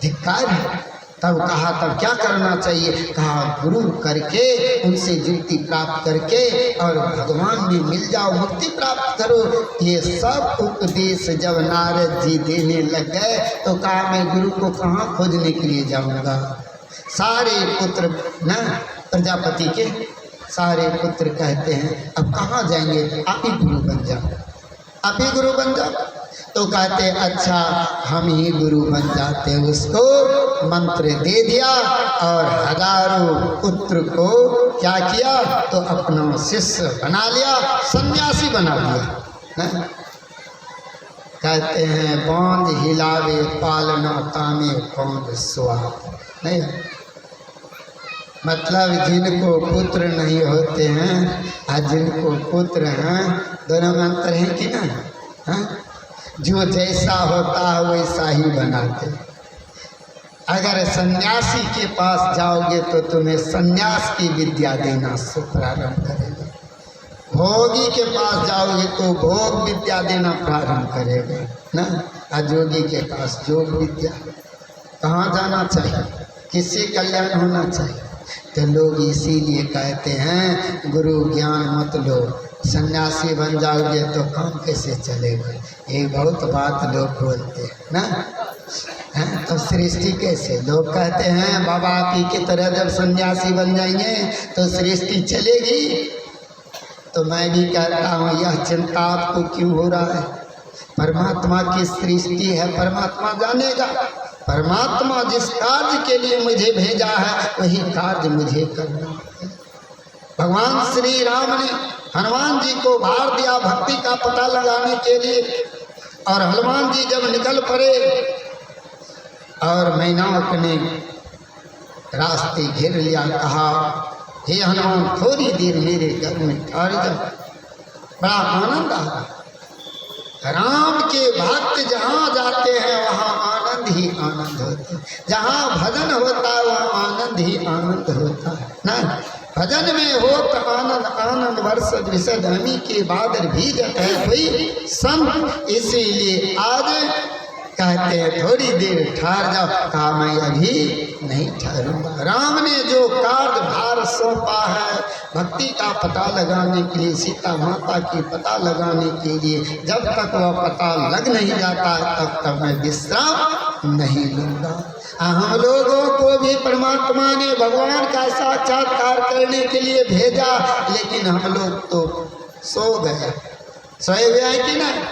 धिक्कार है। तब कहा तब क्या करना चाहिए? कहा गुरु करके उनसे जुक्ति प्राप्त करके और भगवान में मिल जाओ, मुक्ति प्राप्त करो। ये सब उपदेश जब नारद जी देने लग गए तो कहा मैं गुरु को कहाँ खोजने के लिए जाऊँगा? सारे पुत्र न प्रजापति के सारे पुत्र कहते हैं अब कहाँ जाएंगे, आप ही गुरु बन जाओ, आप ही गुरु बन जाओ। तो कहते अच्छा हम ही गुरु बन जाते। उसको मंत्र दे दिया और हजारों पुत्र को क्या किया तो अपना शिष्य बना लिया, सन्यासी बना लिया। कहते हैं बांध हिलावे पालना तामे कौन स्वाद। नहीं मतलब जिनको पुत्र नहीं होते हैं और जिनको पुत्र हैं दोनों में अंतर है कि ना? हाँ? जो जैसा होता है वैसा ही बनाते। अगर सन्यासी के पास जाओगे तो तुम्हें सन्यास की विद्या देना से प्रारंभ करेगा। भोगी के पास जाओगे तो भोग विद्या देना प्रारंभ करेगा ना, अजोगी के पास योग विद्या। कहाँ जाना चाहिए, किससे कल्याण होना चाहिए? तो लोग इसीलिए कहते हैं गुरु ज्ञान मत लो, सन्यासी बन जाओगे तो काम कैसे चलेगा। ये बहुत बात लोग बोलते हैं ना, हैं तो सृष्टि कैसे? लोग कहते हैं बाबा आप ही की तरह जब सन्यासी बन जाएंगे तो सृष्टि चलेगी। तो मैं भी कहता हूँ यह चिंता आपको क्यों हो रहा है? परमात्मा की सृष्टि है, परमात्मा जानेगा। परमात्मा जिस कार्य के लिए मुझे भेजा है वही कार्य मुझे करना है। भगवान श्री राम ने हनुमान जी को भार दिया भक्ति का पता लगाने के लिए, और हनुमान जी जब निकल पड़े और मैनाक ने रास्ते घेर लिया, कहा हे हनुमान थोड़ी देर मेरे घर में ठहर जाओ। बड़ा आनंद आ रहा। राम के भक्त जहाँ जाते हैं वहाँ आनंद ही आनंद होता है, जहाँ भजन होता है वहाँ आनंद ही आनंद होता है ना। भजन में हो तो आनंद आनंद वर्षद विशद हमी के बादल भी जाता है कोई संत। इसीलिए आज कहते हैं थोड़ी देर ठहर जाओ। कहा मैं अभी नहीं ठहरूंगा। राम ने जो कार्य भार सौंपा है भक्ति का पता लगाने के लिए, सीता माता की पता लगाने के लिए, जब तक वह पता लग नहीं जाता तब तक मैं विश्राम नहीं लूँगा। हम लोगों को भी परमात्मा ने भगवान का साक्षात्कार करने के लिए भेजा, लेकिन हम लोग तो सो गए। सोए हुए हैं कि नहीं?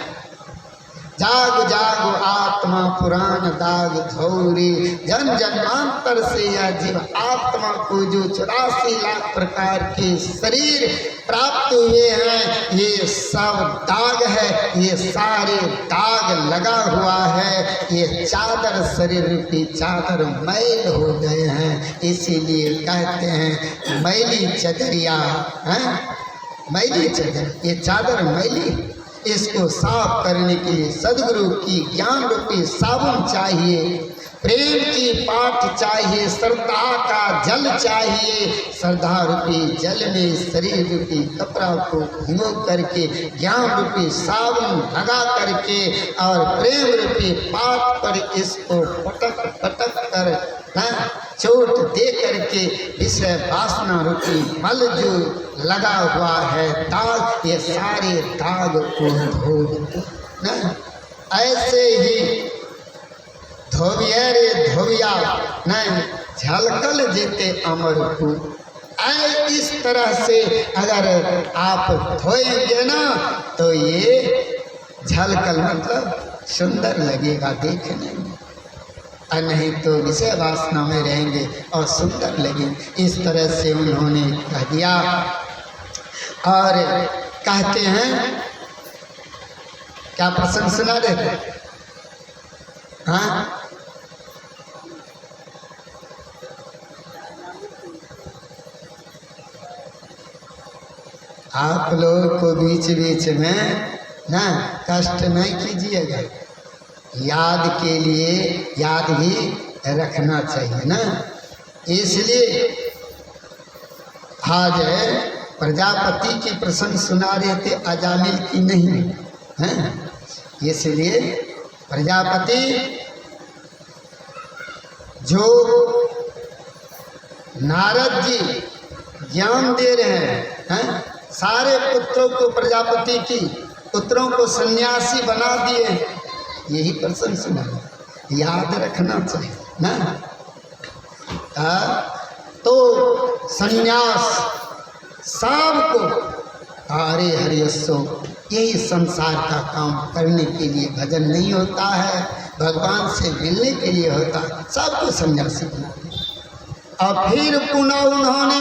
जाग जागो आत्मा पुराण दाग धौरी, जन जन्मांतर से यह जीव आत्मा को जो 84 लाख प्रकार के शरीर प्राप्त हुए हैं, ये सब दाग है, ये सारे दाग लगा हुआ है। ये चादर शरीर की चादर मैल हो गए हैं। इसीलिए कहते हैं मैली चदरिया है, मैली चदर, ये चादर मैली। इसको साफ करने के लिए सदगुरु की ज्ञान रूपी साबुन चाहिए, प्रेम की पाठ चाहिए, श्रद्धा का जल चाहिए। श्रद्धा रूपी जल में शरीर रूपी कपड़ा को भिगो करके ज्ञान रूपी साबुन लगा करके और प्रेम रूपी पाठ पर इसको पटक पटक कर चोट दे करके विषय वासना रूपी मल जो लगा हुआ है दाग, ये सारे दाग को धो न। ऐसे ही धोबिया रे धोबिया न झलकल जेते अमर को। इस तरह से अगर आप धोएंगे ना तो ये झलकल मतलब सुंदर लगेगा देखने में, और नहीं तो विषय वासना में रहेंगे और सुंदर लगेंगे। इस तरह से उन्होंने कह दिया। और कहते हैं क्या प्रसंग सुना देते? हाँ, आप लोग को बीच बीच में ना कष्ट नहीं कीजिएगा, याद के लिए याद भी रखना चाहिए ना। इसलिए आज प्रजापति के प्रसंग सुना रहे थे, अजामिल की नहीं है। इसलिए प्रजापति जो नारद जी ज्ञान दे रहे हैं, सारे पुत्रों को प्रजापति की पुत्रों को सन्यासी बना दिए, यही प्रसंग सुना, याद रखना चाहिए ना। तो सन्यास शाम को हरे हरियसो, यही संसार का काम करने के लिए भजन नहीं होता है, भगवान से मिलने के लिए होता है। सबको सन्यासी बना दिया। और फिर पुनः उन्होंने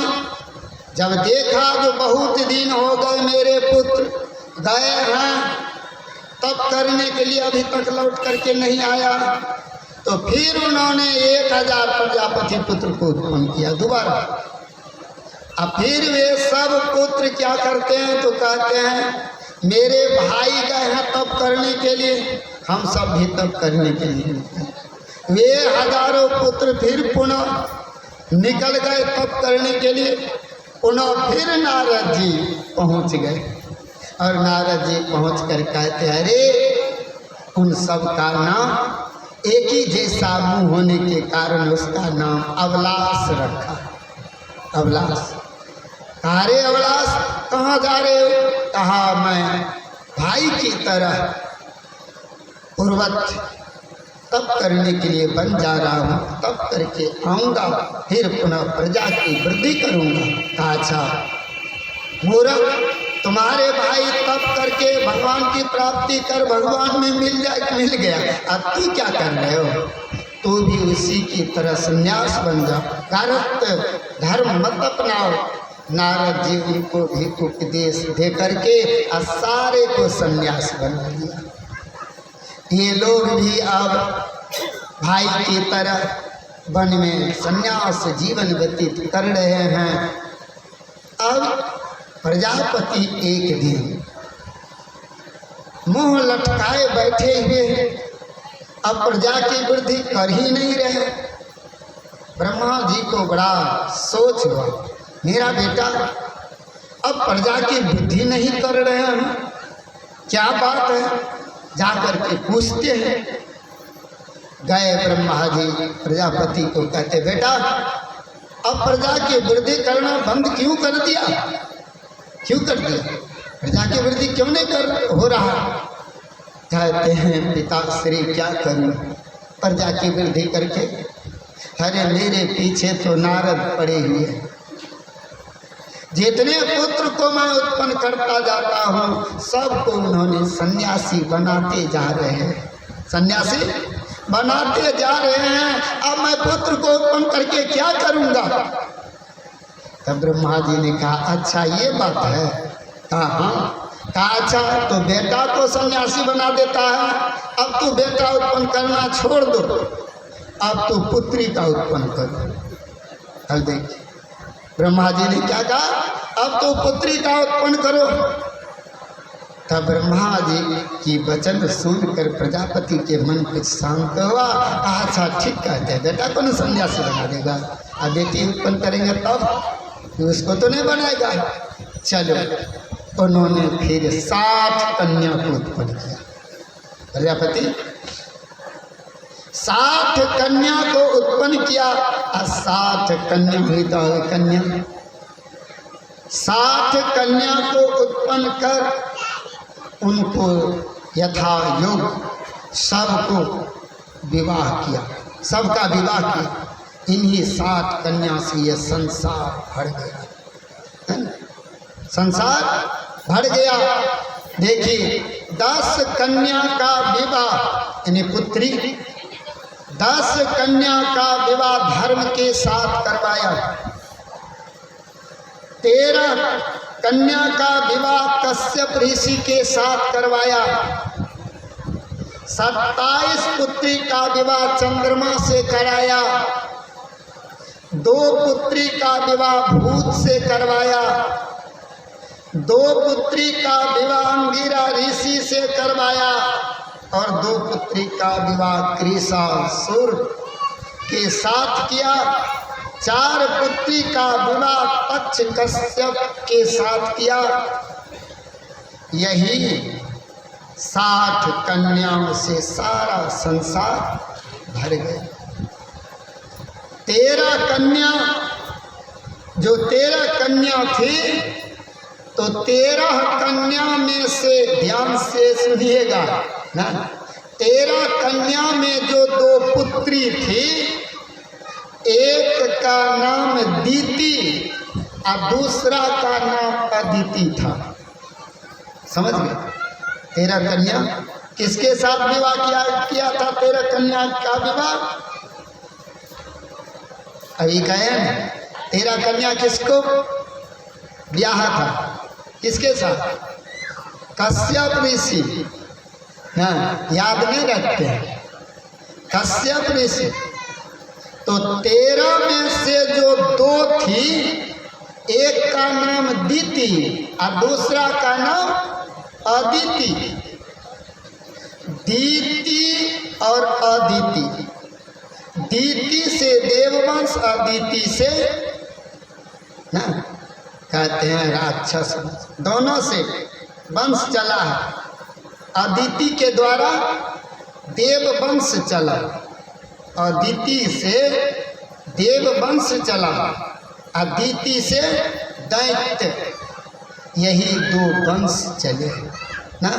जब देखा जो बहुत दिन हो गए मेरे पुत्र गए हैं तब करने के लिए, अभी तक लौट करके नहीं आया, तो फिर उन्होंने 1000 प्रजापति पुत्र को उत्पन्न किया दोबारा। अब फिर वे सब पुत्र क्या करते हैं तो कहते हैं मेरे भाई गए हैं तब करने के लिए, हम सब भी तब करने के लिए। वे हजारों पुत्र फिर पुनः निकल गए तब करने के लिए। पुनः फिर नारद जी पहुंच गए और नारद जी पहुंच कर कहते अरे उन सब का नाम एक ही जैसा मुंह होने के कारण उसका नाम अवलास रखा। अवलास। अरे अवलास कहाँ जा रहे हो? कहा मैं भाई की तरह पूर्वत तप करने के लिए बन जा रहा हूँ, तप करके आऊँगा फिर पुनः प्रजा की वृद्धि करूँगा। कहा अच्छा मूर्ख, तुम्हारे भाई तप करके भगवान की प्राप्ति कर भगवान में मिल गया, अब तू क्या कर रहे हो? तू भी उसी की तरह संन्यास बन जा, गारहस्थ धर्म मत अपनाओ। नारद जी उनको भी उपदेश दे करके सारे को संन्यास बना दिया। ये लोग भी अब भाई की तरह वन में संन्यास जीवन व्यतीत कर रहे हैं। अब प्रजापति एक दिन मुंह लटकाए बैठे हुए हैं, अब प्रजा की वृद्धि कर ही नहीं रहे। ब्रह्मा जी को बड़ा सोच हुआ, मेरा बेटा अब प्रजा की वृद्धि नहीं कर रहे हैं, क्या बात है? जाकर के पूछते हैं। गए ब्रह्मा जी प्रजापति को कहते बेटा अब प्रजा की वृद्धि करना बंद क्यों कर दिया? क्यों कर दिया? प्रजा की वृद्धि क्यों नहीं हो रहा? कहते हैं पिताश्री क्या करूं प्रजा की वृद्धि करके? अरे मेरे पीछे तो नारद पड़े हुए हैं, जितने पुत्र को मैं उत्पन्न करता जाता हूँ सबको उन्होंने सन्यासी बनाते जा रहे हैं, सन्यासी बनाते जा रहे हैं। अब मैं पुत्र को उत्पन्न करके क्या करूँगा? तब ब्रह्मा जी ने कहा अच्छा ये बात है। कहा हाँ। कहा अच्छा तो बेटा को सन्यासी बना देता है, अब तू बेटा उत्पन्न करना छोड़ दो, अब तू पुत्री का उत्पन्न करो। अब देखिए ब्रह्मा जी ने क्या कहा, अब तो पुत्री का उत्पन्न करो। तब ब्रह्मा जी की वचन सुनकर प्रजापति के मन कुछ शांत हुआ। अच्छा ठीक कहते हैं, बेटा को न सन्यासी बना देगा, अब बेटी उत्पन्न करेंगे तब उसको तो नहीं बनाएगा। चलो उन्होंने फिर 60 कन्या को उत्पन्न किया। प्रजापति 60 कन्या को उत्पन्न किया और 60 कन्या हुई तो कन्या 60 कन्या को उत्पन्न कर उनको यथा योग सबको विवाह किया, सबका विवाह किया। इन्हीं 60 कन्या से ये संसार भर गया, है ना? संसार भर गया। देखिए 10 कन्या का विवाह यानी पुत्री, 10 कन्या का विवाह धर्म के साथ करवाया। 13 कन्या का विवाह कश्यप ऋषि के साथ करवाया। 27 पुत्री का विवाह चंद्रमा से कराया। 2 पुत्री का विवाह भूत से करवाया। 2 पुत्री का विवाह अंगिरा ऋषि से करवाया और 2 पुत्री का विवाह कृषासुर के साथ किया। 4 पुत्री का विवाह पक्ष कश्यप के साथ किया। यही 60 कन्याओं से सारा संसार भर गया। 13 कन्या जो 13 कन्या थी तो 13 कन्या में से ध्यान से सुनिएगा ना, 13 कन्या में जो 2 पुत्री थी, एक का नाम दीति और दूसरा का नाम अदिति था। समझ गए? 13 कन्या किसके साथ विवाह किया था? 13 कन्या का विवाह अभी गए न। 13 कन्या किसको ब्याह था? किसके साथ? कश्यप ऋषि। हाँ, याद नहीं रखते हैं कश्यप ऋषि। तो 13 में से जो 2 थी, एक का नाम दीति और दूसरा का नाम अदिति। दीति और अदिति, दीति से देववंश, अदिति से ना कहते हैं राक्षस। दोनों से वंश चला है। अदिति के द्वारा देव वंश चला, अदिति से देव वंश चला, अदिति से दैत्य, यही दो वंश चले हैं ना,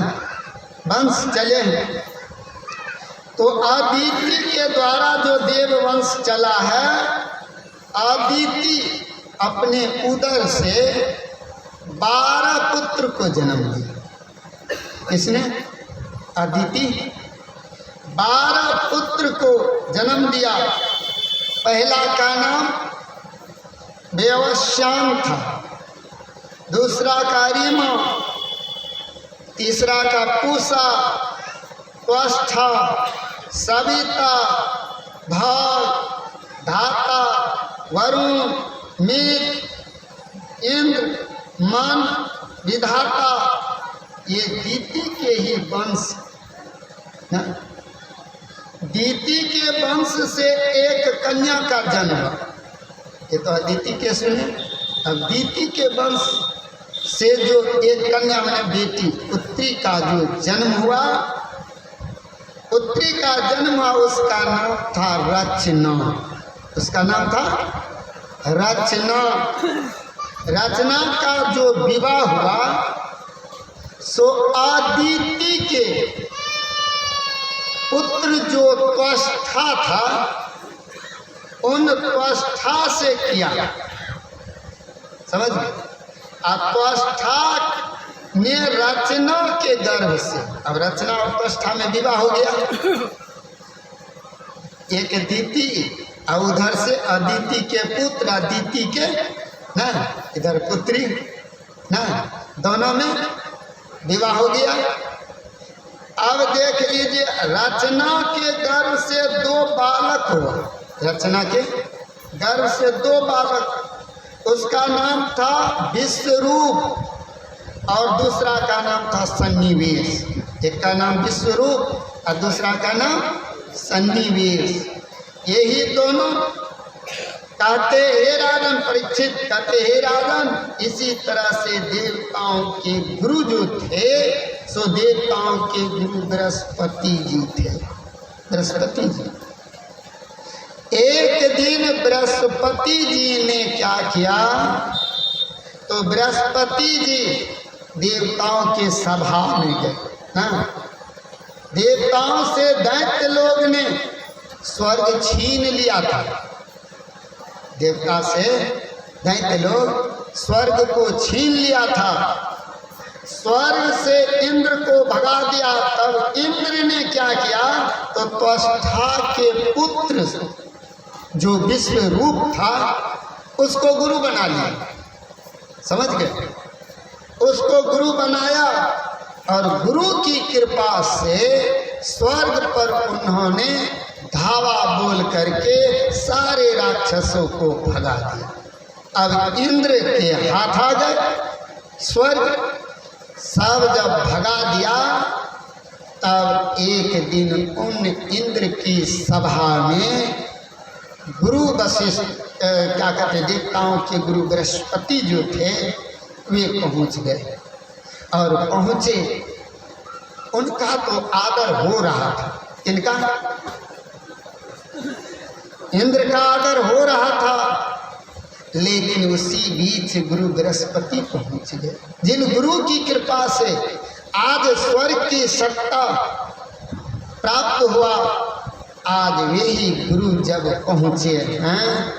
वंश चले हैं। तो अदिति के द्वारा जो देव वंश चला है, अदिति अपने उदर से 12 पुत्र को जन्म दिया। इसने अदिति 12 पुत्र को जन्म दिया। पहला का नाम व्यवश्याम था, दूसरा का रीमा, तीसरा का पूषा, त्वष्ठा, सविता, भाग, धाता, वरुण, मित, इंद्र, मन, विधाता, ये दीति के ही वंश। दीति के वंश से एक कन्या का जन्म हुआ। ये तो अदिति के सुने। अब दीति के वंश से जो एक कन्या मैंने बेटी पुत्री का जो जन्म हुआ, पुत्री का जन्म हुआ, उसका नाम था रचना। उसका नाम था रचना। रचना का जो विवाह हुआ सो अदिति के पुत्र जो त्वष्ठा था, उन त्वष्ठा से किया। समझ गए? त्वष्ठा ने रचना के गर्भ से, अब रचना और त्वष्ठा में विवाह हो गया। एक दीति और उधर से अदिति के पुत्र, अदिति के ना इधर पुत्री ना, दोनों में विवाह हो गया। अब देख लीजिए, रचना के गर्भ से 2 बालक हुआ। रचना के गर्भ से 2 बालक, उसका नाम था विश्वरूप और दूसरा का नाम था सन्निवेश। एक का नाम विश्वरूप और दूसरा का नाम सन्निवेश। यही दोनों कहते हे राजन, परीक्षित कहते हे राजन, इसी तरह से देवताओं के गुरु जो थे सो देवताओं के गुरु बृहस्पति जी थे। बृहस्पति जी, एक दिन बृहस्पति जी ने क्या किया, तो बृहस्पति जी देवताओं के सभा में गए ना। देवताओं से दैत्य लोग ने स्वर्ग छीन लिया था। देवता से दैत्य लोग स्वर्ग को छीन लिया था। स्वर्ग से इंद्र को भगा दिया। तब इंद्र ने क्या किया, तो त्वष्ठा के पुत्र जो विश्व रूप था उसको गुरु बना लिया। समझ गए? उसको गुरु बनाया और गुरु की कृपा से स्वर्ग पर उन्होंने धावा बोल करके सारे राक्षसों को भगा दिया। अब इंद्र के हाथ आ गए स्वर्ग, सब जब भगा दिया, तब एक दिन उन इंद्र की सभा में गुरु वशिष्ठ, क्या कहते, देवताओं के गुरु बृहस्पति जो थे वे पहुंच गए। और पहुंचे, उनका तो आदर हो रहा था। इनका इंद्र का आदर हो रहा था, लेकिन उसी बीच गुरु बृहस्पति पहुंच गए। जिन गुरु की कृपा से आज स्वर्ग की सत्ता प्राप्त हुआ, आज वही गुरु जब पहुंचे हैं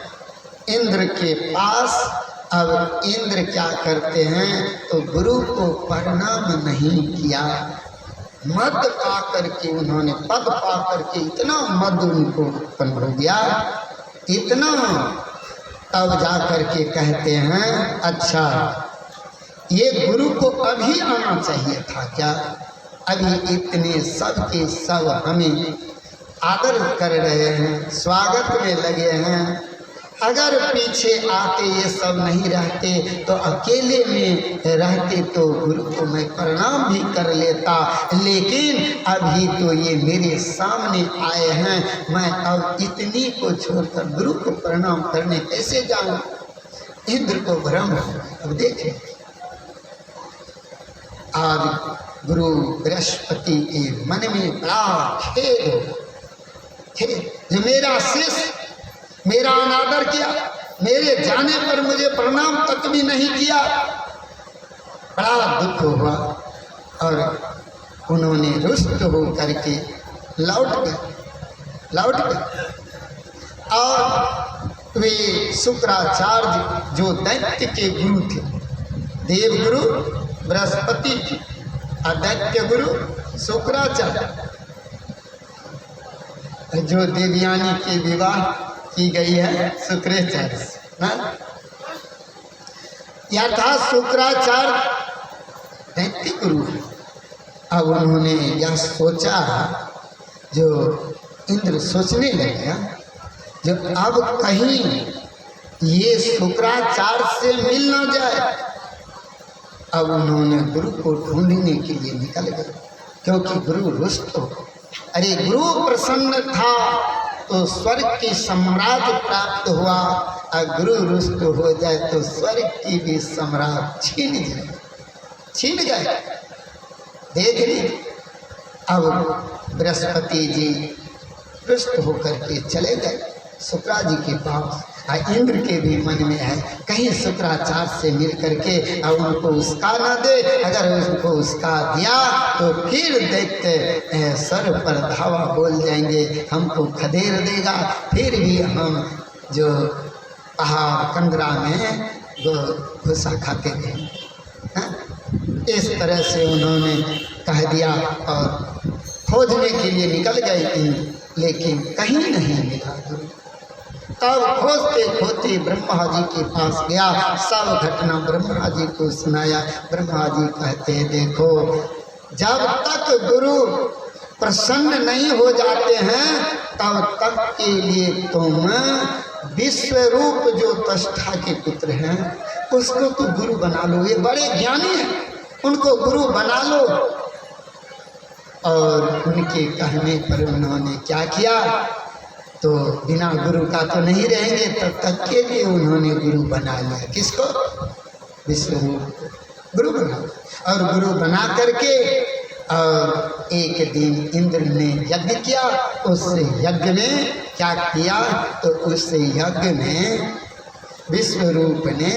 इंद्र के पास, अब इंद्र क्या करते हैं, तो गुरु को प्रणाम नहीं किया। मद पा करके उन्होंने, पद पा करके इतना मद उनको उत्पन्न हो गया, इतना, तब जा करके कहते हैं अच्छा ये गुरु को अभी आना चाहिए था क्या, अभी इतने सब के सब हमें आदर कर रहे हैं, स्वागत में लगे हैं। अगर पीछे आते ये सब नहीं रहते तो अकेले में रहते तो गुरु को मैं प्रणाम भी कर लेता, लेकिन अभी तो ये मेरे सामने आए हैं, मैं अब इतनी को छोड़कर गुरु को प्रणाम करने कैसे जाऊं। इंद्र को भ्रम हो। अब देखें, आज गुरु बृहस्पति के मन में बड़ा खेद हो, खेद जो मेरा शिष्य मेरा अनादर किया, मेरे जाने पर मुझे प्रणाम तक भी नहीं किया। बड़ा दुख हुआ और उन्होंने रुष्ट हो करके लौट गए और वे शुक्राचार्य जो दैत्य के गुरु थे, देवगुरु बृहस्पति जी और दैत्य गुरु शुक्राचार्य, जो देवयानी के विवाह की गई है शुक्राचार्य से, या था शुक्राचार्य दैत्य गुरु है। अब उन्होंने यह सोचा, जो इंद्र सोचने लगे, जो अब कहीं ये शुक्राचार्य से मिल न जाए। अब उन्होंने गुरु को ढूंढने के लिए निकल गए, क्योंकि गुरु रुष्ट हो। अरे गुरु प्रसन्न था तो स्वर्ग की साम्राज्य प्राप्त हुआ, और गुरु रुष्ट हो जाए तो स्वर्ग की भी सम्राट छीन गए। देख ली। अब बृहस्पति जी रुष्ट होकर के चले गए शुक्रा जी के पास। और इंद्र के भी मन में है कहीं शुक्राचार्य से मिल करके और उनको उसका ना दे, अगर उनको उसका दिया तो फिर देखते सर पर धावा बोल जाएंगे, हमको खदेड़ देगा, फिर भी हम जो पहाड़ कंदरा में भूसा खाते थे। इस तरह से उन्होंने कह दिया और खोजने के लिए निकल गए, लेकिन कहीं नहीं मिला गुरु। तब खोजते खोजते ब्रह्मा जी के पास गया, सब घटना ब्रह्मा जी को सुनाया। ब्रह्मा जी कहते देखो, जब तक गुरु प्रसन्न नहीं हो जाते हैं तब तक के लिए तुम विश्व रूप जो तष्ठा के पुत्र हैं उसको तो गुरु बना लो। ये बड़े ज्ञानी हैं, उनको गुरु बना लो। और उनके कहने पर उन्होंने क्या किया, तो बिना गुरु का तो नहीं रहेंगे, तब तक के लिए उन्होंने गुरु बना लिया। किसको? विश्वरूप गुरु बना। और गुरु बना करके और एक दिन इंद्र ने यज्ञ किया। उस यज्ञ में क्या किया, तो उस यज्ञ में विश्वरूप ने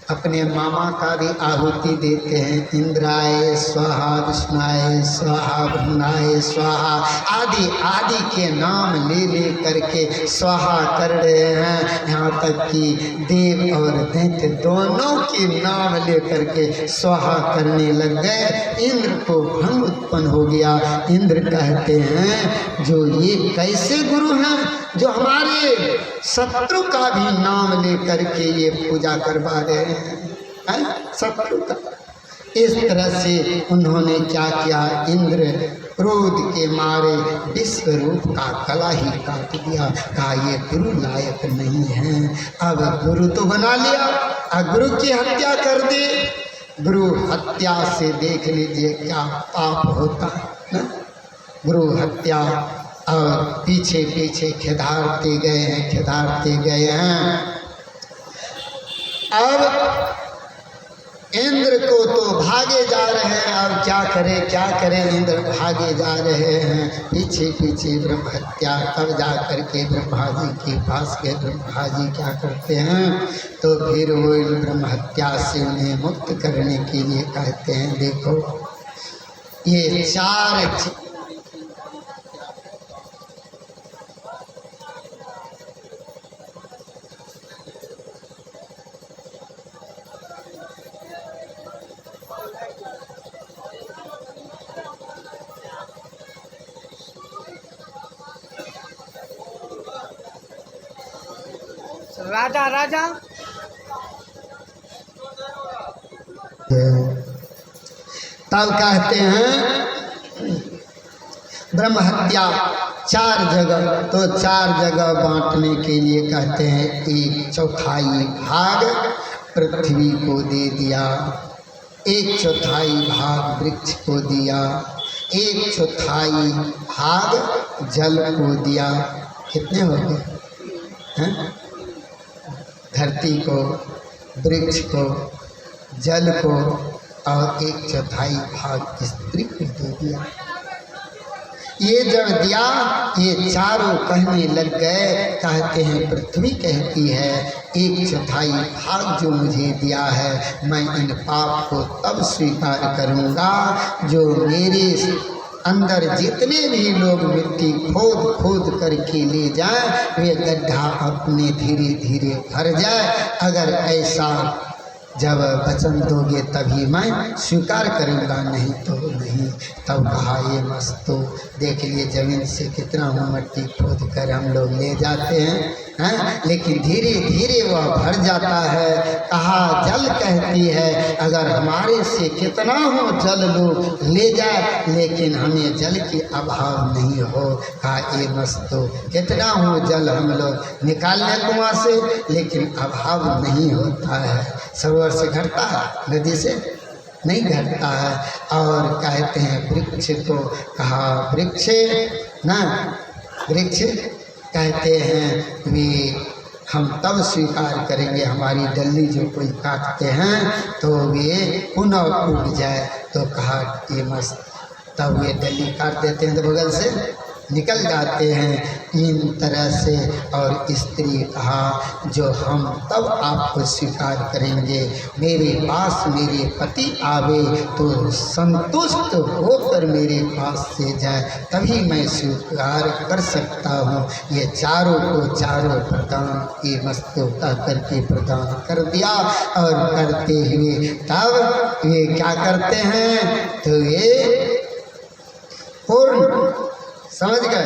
अपने मामा का भी आहुति देते हैं। इंद्राय स्वाहा, विष्णुआय स्वाहा, ब्रह्माय स्वाहा, आदि आदि के नाम ले ले करके स्वाहा कर रहे हैं। यहाँ तक कि देव और दैत्य दोनों के नाम ले करके स्वाहा करने लग गए। इंद्र को भ्रम उत्पन्न हो गया। इंद्र कहते हैं जो ये कैसे गुरु हैं जो हमारे शत्रु का भी नाम ले करके ये पूजा करवा रहे हैं, शत्रु का। इस तरह से उन्होंने क्या किया, इंद्र क्रोध के मारे विश्वरूप का गला ही काट दिया। कहा ये गुरु लायक नहीं है। अब गुरु तो बना लिया, अब गुरु की हत्या कर दे। गुरु हत्या से देख लीजिए क्या पाप होता है। गुरु हत्या और पीछे पीछे खिदारते गए हैं। अब इंद्र को तो भागे जा रहे हैं। अब क्या करें इंद्र भागे जा रहे हैं पीछे पीछे ब्रह्म हत्या। तब जा करके ब्रह्मा जी के पास गए। ब्रह्मा जी क्या करते हैं, तो फिर वो ब्रह्म हत्या से उन्हें मुक्त करने के लिए कहते हैं देखो ये चार राजा तब कहते हैं ब्रह्म हत्या चार जगह, तो चार जगह बांटने के लिए कहते हैं। 1/4 भाग पृथ्वी को दे दिया, 1/4 भाग वृक्ष को दिया, 1/4 भाग जल को दिया। कितने हो गए हैं? धरती को, वृक्ष को, जल को और 1/4 भाग स्त्री को दे दिया। ये जब दिया, ये चारों कहने लग गए, कहते हैं पृथ्वी कहती है 1/4 भाग जो मुझे दिया है, मैं इन पाप को तब स्वीकार करूँगा जो मेरे अंदर जितने भी लोग मिट्टी खोद खोद करके ले जाए, वे गड्ढा अपने धीरे धीरे भर जाए। अगर ऐसा जब वचन दोगे तभी मैं स्वीकार करूँगा, नहीं तो नहीं। तब कहा ये मस्तो देख लिए ज़मीन से कितना मट्टी खोद कर हम लोग ले जाते हैं, लेकिन धीरे धीरे वह भर जाता है। कहा जल कहती है अगर हमारे से कितना हो जल लोग ले जाए, लेकिन हमें जल की अभाव नहीं हो। कहा ये मस्तो कितना हो जल हम लोग निकाल लें कुआं से, लेकिन अभाव नहीं होता है। सरोवर से घटता है, नदी से नहीं घटता है। और कहते हैं वृक्ष को, कहा वृक्ष ना, वृक्ष कहते हैं वे हम तब स्वीकार करेंगे हमारी डल्ली जो कोई काटते हैं तो वे पुनः उग जाए। तो कहा ये मस्त, तब वे डल्ली काट देते हैं तो बगल से निकल जाते हैं। इन तरह से और स्त्री कहा जो हम तब आपको स्वीकार करेंगे, मेरे पास मेरे पति आवे तो संतुष्ट होकर मेरे पास से जाए, तभी मैं स्वीकार कर सकता हूँ। ये चारों को चारों प्रदान ये मस्तों करके प्रदान कर दिया। और करते हुए तब ये क्या करते हैं, तो ये पूर्ण समझ गए।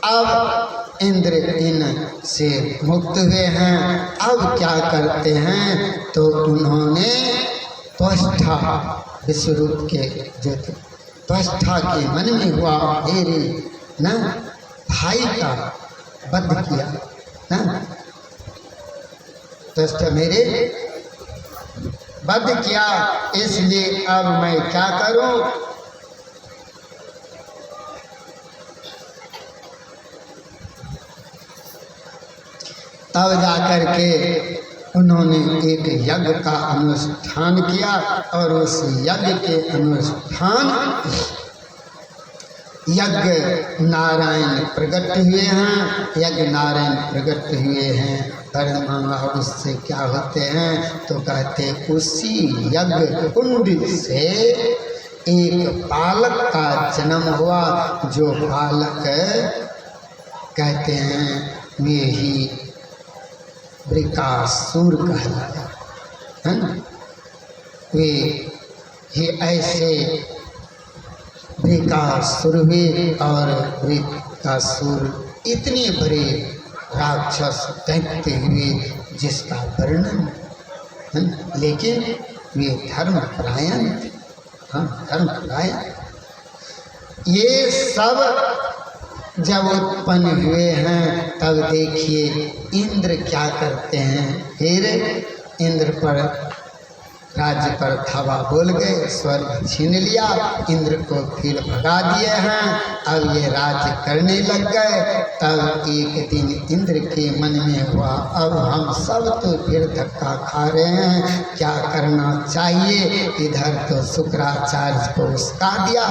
अब इंद्र इन से मुक्त हुए हैं। अब क्या करते हैं, तो उन्होंने त्वष्टा विश्वरूप के जो त्वष्टा के मन में हुआ मेरे न भाई का वध किया न, त्वष्टा मेरे वध किया, इसलिए अब मैं क्या करूं, तब जाकर के उन्होंने एक यज्ञ का अनुष्ठान किया। और उस यज्ञ के अनुष्ठान यज्ञ नारायण प्रकट हुए हैं, यज्ञ नारायण प्रकट हुए हैं। और उससे क्या होते हैं, तो कहते उसी यज्ञ कुंड से एक बालक का जन्म हुआ, जो बालक कहते हैं वे ही वृकासुर कहलाया है ना। वे ही ऐसे वृकासुर हुए। और वृकासुर इतने बड़े राक्षस दैत्य हुए जिसका वर्णन है, लेकिन वे धर्मपरायण थे। हाँ, धर्मपरायण। ये सब जब उत्पन्न हुए हैं, तब देखिए इंद्र क्या करते हैं। फिर इंद्र पर राज्य पर धावा बोल गए, स्वर्ग छीन लिया, इंद्र को फिर भगा दिए हैं। अब ये राज्य करने लग गए। तब एक दिन इंद्र के मन में हुआ अब हम सब तो फिर धक्का खा रहे हैं, क्या करना चाहिए। इधर तो शुक्राचार्य को उसका दिया,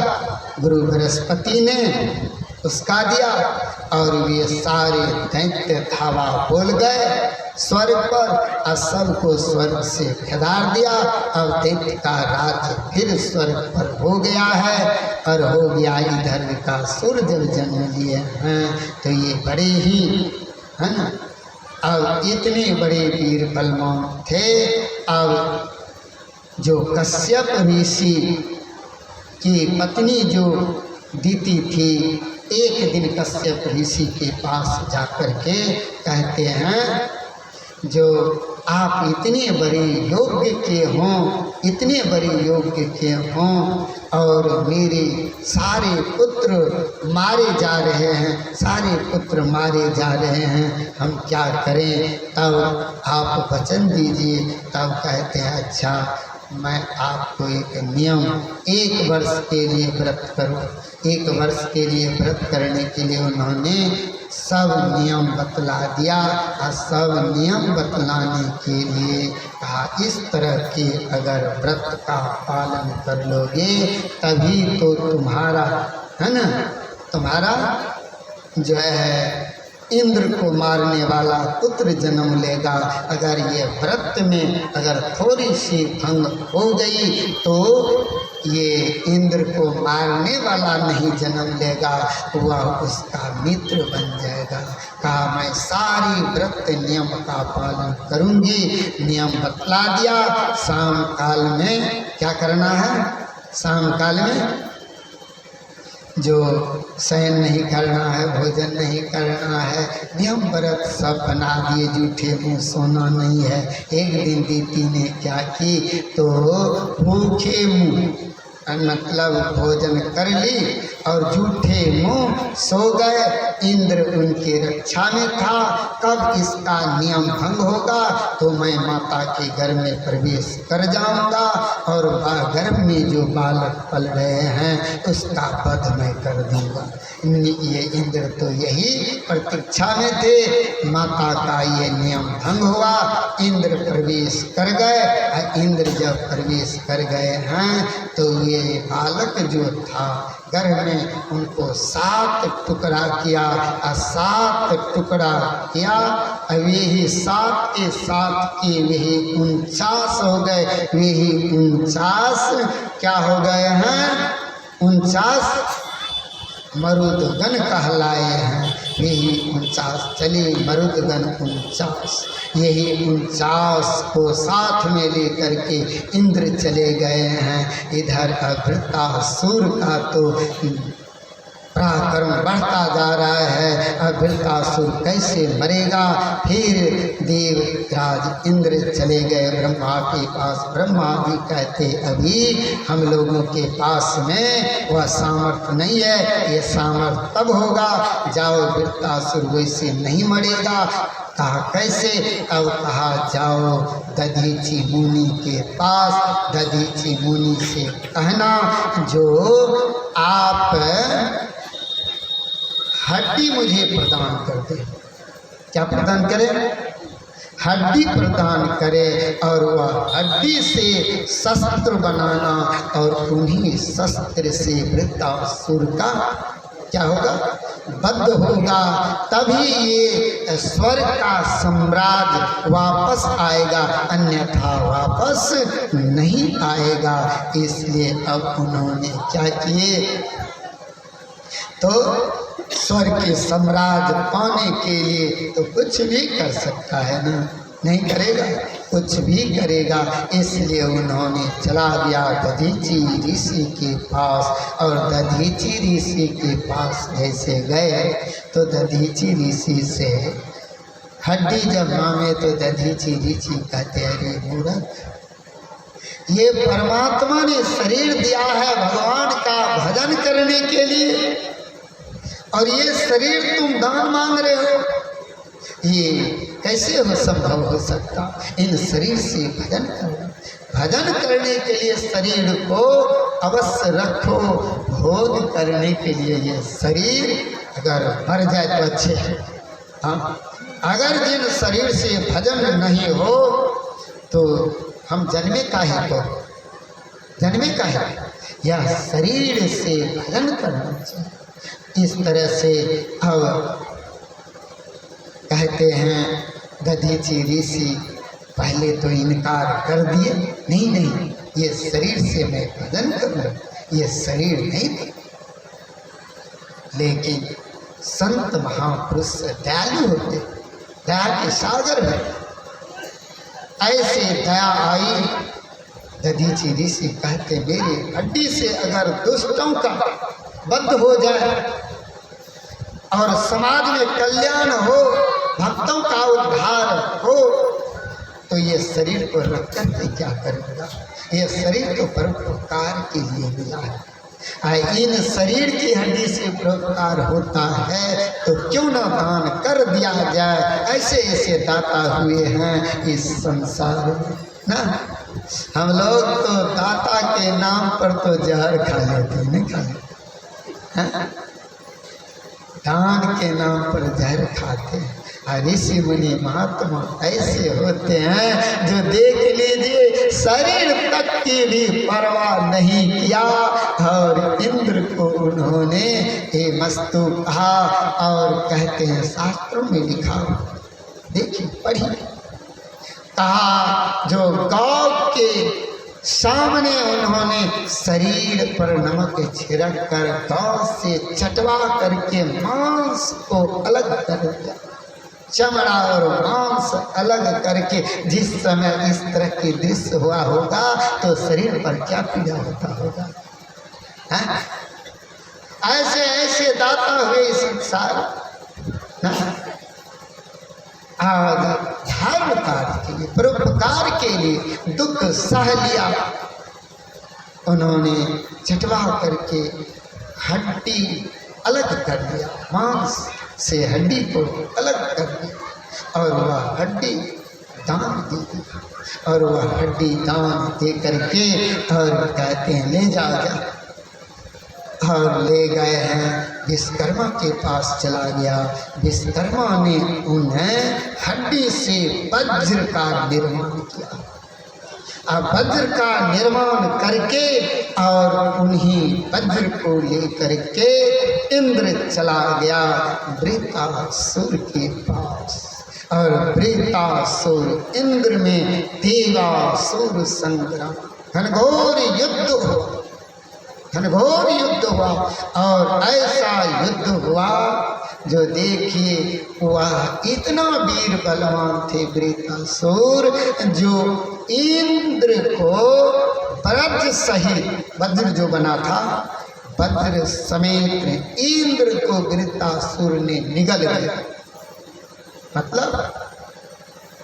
गुरु बृहस्पति ने उसका दिया, और वे सारे दैत्य धावा बोल गए स्वर्ग पर, और सबको स्वर्ग से खदार दिया। अब दैत्य का राज्य फिर स्वर्ग पर हो गया है। और हो गया इधर का सुर जब जन्म लिए हैं, तो ये बड़े ही है ना, अब इतने बड़े वीर बलवान थे। अब जो कश्यप ऋषि की पत्नी जो दीति थी, एक दिन कश्यप ऋषि के पास जाकर के कहते हैं जो आप इतने बड़े योग्य के हों, इतने बड़े योग्य के हों, और मेरे सारे पुत्र मारे जा रहे हैं, सारे पुत्र मारे जा रहे हैं, हम क्या करें। तब आप वचन दीजिए। तब कहते हैं अच्छा मैं आपको एक नियम, 1 वर्ष के लिए व्रत करो। 1 वर्ष के लिए व्रत करने के लिए उन्होंने सब नियम बतला दिया। और सब नियम बतलाने के लिए कहा इस तरह के अगर व्रत का पालन कर लोगे तभी तो तुम्हारा, है ना, तुम्हारा जो है इंद्र को मारने वाला पुत्र जन्म लेगा। अगर ये व्रत में अगर थोड़ी सी भंग हो गई तो ये इंद्र को मारने वाला नहीं जन्म लेगा, वह उसका मित्र बन जाएगा। कहा मैं सारी व्रत नियम का पालन करूंगी। नियम बतला दिया। शाम काल में क्या करना है, शाम काल में जो शयन नहीं करना है, भोजन नहीं करना है, नियम व्रत सब बना दिए। जूठे मुँह सोना नहीं है। एक दिन दीदी ने क्या की तो भूखे मुँह मतलब भोजन कर ली और झूठे मुँह सो गए। इंद्र उनकी रक्षा में था। कब इसका नियम भंग होगा तो मैं माता के घर में प्रवेश कर जाऊंगा और गर्भ में जो बालक पल रहे हैं उसका वध मैं कर दूंगा। ये इंद्र तो यही प्रतीक्षा में थे। माता का ये नियम भंग हुआ। इंद्र प्रवेश कर गए। इंद्र जब प्रवेश कर गए हैं तो ये बालक जो था गर्भ में उनको 7 टुकड़ा किया। और 7 टुकड़ा किया। वही 7 के 7 के वही 49 हो गए। वही 49 क्या हो गए हैं, 49 मरुदगण कहलाए हैं। यही 49 चले मरुदगण 49। यही 49 को साथ में लेकर के इंद्र चले गए हैं। इधर वृत्तासुर का तो पराक्रम बढ़ता जा रहा है। अब वृत्तासुर कैसे मरेगा। फिर देवराज इंद्र चले गए ब्रह्मा के पास। ब्रह्मा भी कहते अभी हम लोगों के पास में वह सामर्थ्य नहीं है। ये सामर्थ्य तब होगा जाओ, वृत्तासुर वैसे नहीं मरेगा। कहा कैसे। अब कहा जाओ दधीची मुनि के पास। दधीची मुनि से कहना जो आप हड्डी मुझे प्रदान कर दे। क्या प्रदान करे, हड्डी प्रदान करे। और वह हड्डी से शस्त्र बनाना और उन्हीं शस्त्र से वृत्तासुर का क्या होगा, वध होगा। तभी ये स्वर्ग का साम्राज्य वापस आएगा, अन्यथा वापस नहीं आएगा। इसलिए अब उन्होंने क्या किए तो स्वर्ग के साम्राज्य पाने के लिए तो कुछ भी कर सकता है ना, नहीं करेगा, कुछ भी करेगा। इसलिए उन्होंने चला गया दधीची ऋषि के पास। और दधीची ऋषि के पास जैसे गए तो दधीची ऋषि से हड्डी जब मांगे तो दधीची ऋषि कहते अरे मूर्ख, ये परमात्मा ने शरीर दिया है भगवान का भजन करने के लिए और ये शरीर तुम दान मांग रहे हो, ये कैसे हो संभव हो सकता। इन शरीर से भजन करो। भजन करने के लिए शरीर को अवश्य रखो। भोग करने के लिए ये शरीर अगर मर जाए तो अच्छे है। हाँ, अगर जिन शरीर से भजन नहीं हो तो हम जन्मे काहे को, जन्मे काहे। यह शरीर से भजन करना चाहिए। इस तरह से अब कहते हैं दधीची ऋषि पहले तो इनकार कर दिए, नहीं नहीं ये शरीर से मैं भजन करूँ, ये शरीर नहीं दे। लेकिन संत महापुरुष दयालु होते, दया के सागर है। ऐसे दया आई। दधीची ऋषि कहते मेरे हड्डी से अगर दुष्टों का वध हो जाए और समाज में कल्याण हो, भक्तों का उद्धार हो, तो ये शरीर को रख करके क्या करेगा। ये शरीर तो परोपकार के लिए मिला है। इन शरीर की हड्डी से परोपकार होता है तो क्यों ना दान कर दिया जाए। ऐसे ऐसे दाता हुए हैं इस संसार में ना। हम लोग तो दाता के नाम पर तो जहर खा लेते, नहीं खा लेते। दान के नाम पर जहर खाते हैं। ऋषि मुनि महात्मा ऐसे होते हैं जो देख लीजिए शरीर तक की भी परवाह नहीं किया और इंद्र को उन्होंने हे मस्तु कहा। और कहते हैं शास्त्रों में लिखा, देखिए पढ़िए, कहा जो गौ के सामने उन्होंने शरीर पर नमक छिड़क कर गौ से चटवा करके मांस को अलग कर दिया, चमड़ा और मांस अलग करके। जिस समय इस तरह के दृश्य हुआ होगा तो शरीर पर क्या पीड़ा होता होगा। ऐसे ऐसे दाता हुए संसार धर्म कार्य के लिए, परोपकार के लिए दुख सह लिया। उन्होंने चटवा करके हड्डी अलग कर दिया, मांस से हड्डी को अलग कर दिया और वह हड्डी दान दे दी। और वह हड्डी दान दे करके और कहते हैं ले जाओ, और ले गए हैं। विश्वकर्मा के पास चला गया। विश्वकर्मा ने उन्हें हड्डी से वज्र का निर्माण किया। अब वज्र का निर्माण करके और उन्हीं वज्र को लेकर के इंद्र चला गया वृत्रासुर के पास। और वृत्रासुर इंद्र में देवासुर संग्राम, घनघोर युद्ध हुआ, घनघोर युद्ध हुआ। और ऐसा युद्ध हुआ जो देखिए वह इतना वीर बलवान थे वृत्रासुर, जो इंद्र को वज्र सहित, वज्र जो बना था वज्र समेत इंद्र को वृत्रासुर ने निगल गया, मतलब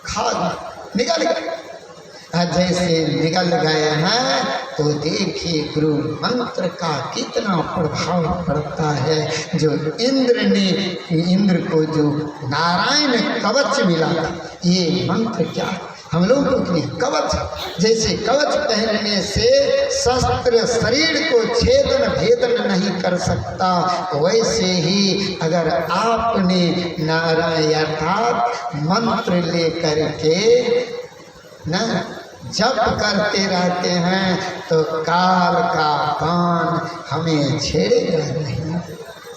खा निगल गया। जैसे निगल गए हैं तो देखिए गुरु मंत्र का कितना प्रभाव पड़ता है। जो इंद्र को जो नारायण कवच मिला था, ये मंत्र क्या हम लोगों के लिए कवच। जैसे कवच पहनने से शस्त्र शरीर को छेदन भेदन नहीं कर सकता, वैसे ही अगर आपने नारायण अर्थात मंत्र लेकर के न जप करते रहते हैं तो काल का बाण हमें छेड़ेगा नहीं,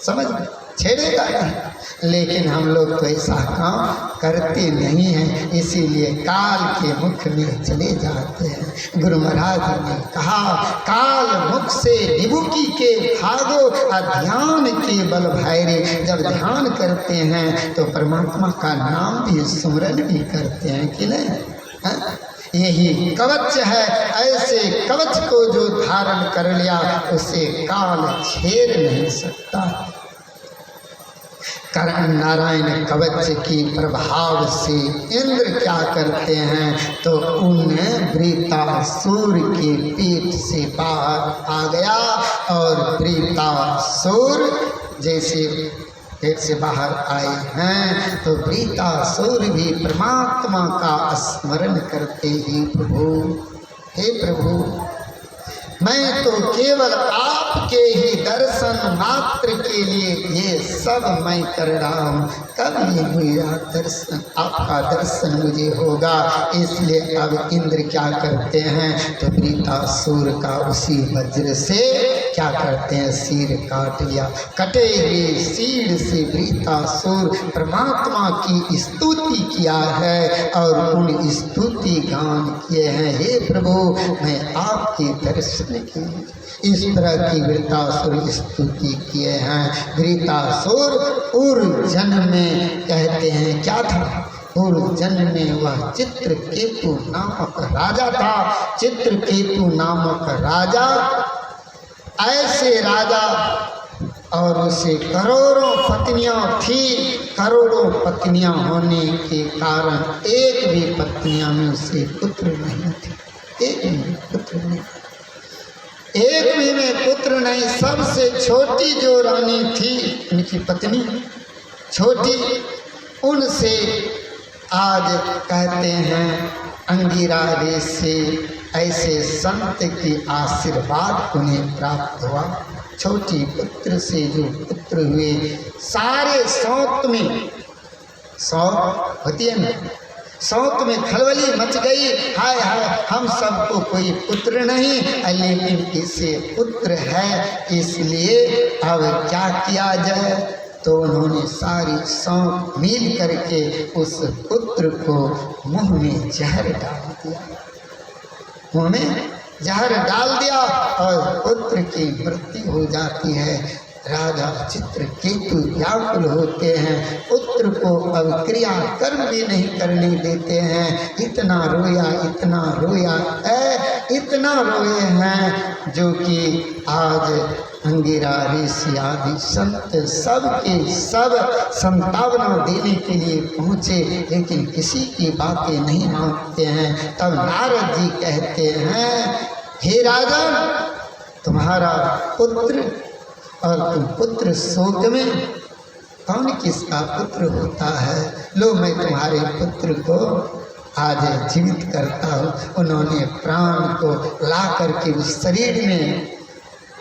समझ में छेड़ेगा नहीं। लेकिन हम लोग तो ऐसा काम करते नहीं हैं, इसीलिए काल के मुख में चले जाते हैं। गुरु महाराज ने कहा काल मुख से डिबुकी के भागो, ध्यान के बल भैरे। जब ध्यान करते हैं तो परमात्मा का नाम भी सुमरन भी करते हैं कि नहीं। यही कवच है। ऐसे कवच को जो धारण कर लिया उसे काल छेड़ नहीं सकता। कारण नारायण कवच की प्रभाव से इंद्र क्या करते हैं तो उन्हें वृत्रासुर के पेट से बाहर आ गया। और वृत्रासुर जैसे पेट से बाहर आए हैं तो वृत्रासुर भी परमात्मा का स्मरण करते ही प्रभु, हे प्रभु मैं तो केवल आपके ही दर्शन मात्र के लिए ये सब मैं कर रहा हूँ। कब ये मेरा दर्शन, आपका दर्शन मुझे होगा। इसलिए अब इंद्र क्या करते हैं तो वृत्रासुर का उसी वज्र से क्या करते हैं सिर काट लिया। कटे हुए सिर से वृत्रासुर परमात्मा की स्तुति किया है और उन स्तुति गान किए हैं, हे प्रभु मैं आपके दर्शन के लिए। इस तरह की वृत्रासुर स्तुति किए हैं। वृत्रासुर पूर्व जन्म में कहते हैं क्या था, पूर्व जन्म में वह चित्रकेतु नामक राजा था। चित्रकेतु नामक राजा ऐसे राजा, और उसे करोड़ों पत्नियां थी। करोड़ों पत्नियां होने के कारण एक भी पत्नियां में उसे पुत्र नहीं थे। एक भी पुत्र नहीं, एक भी में पुत्र नहीं। सबसे छोटी जो रानी थी उनकी पत्नी छोटी, उनसे आज कहते हैं अंगिरा से ऐसे संत की आशीर्वाद उन्हें प्राप्त हुआ। छोटी पुत्र से जो पुत्र हुए, सारे सौत में, सौत होती है ना, सौत में खलबली मच गई, हाय हाय हम सबको कोई पुत्र नहीं, लेकिन इसे पुत्र है, इसलिए अब क्या किया जाए। तो उन्होंने सारी सौंप मिल करके उस पुत्र को मुंह में जहर डाल दिया, मुंह में जहर डाल दिया और पुत्र की मृत्यु हो जाती है। राजा चित्रकेतु व्याकुल होते हैं, पुत्र को अब क्रियाकर्म भी नहीं करने देते हैं। इतना रोया, इतना रोया, इतना रोए हैं जो कि आज अंगिरा ऋषि आदि संत सब के सब संतावना देने के लिए पहुँचे, लेकिन किसी की बातें नहीं मानते हैं। तब नारद जी कहते हैं, हे राजन, तुम्हारा पुत्र और तुम पुत्र शोक में, कौन किसका पुत्र होता है, लो मैं तुम्हारे पुत्र को आज जीवित करता हूँ। उन्होंने प्राण को ला करके उस शरीर में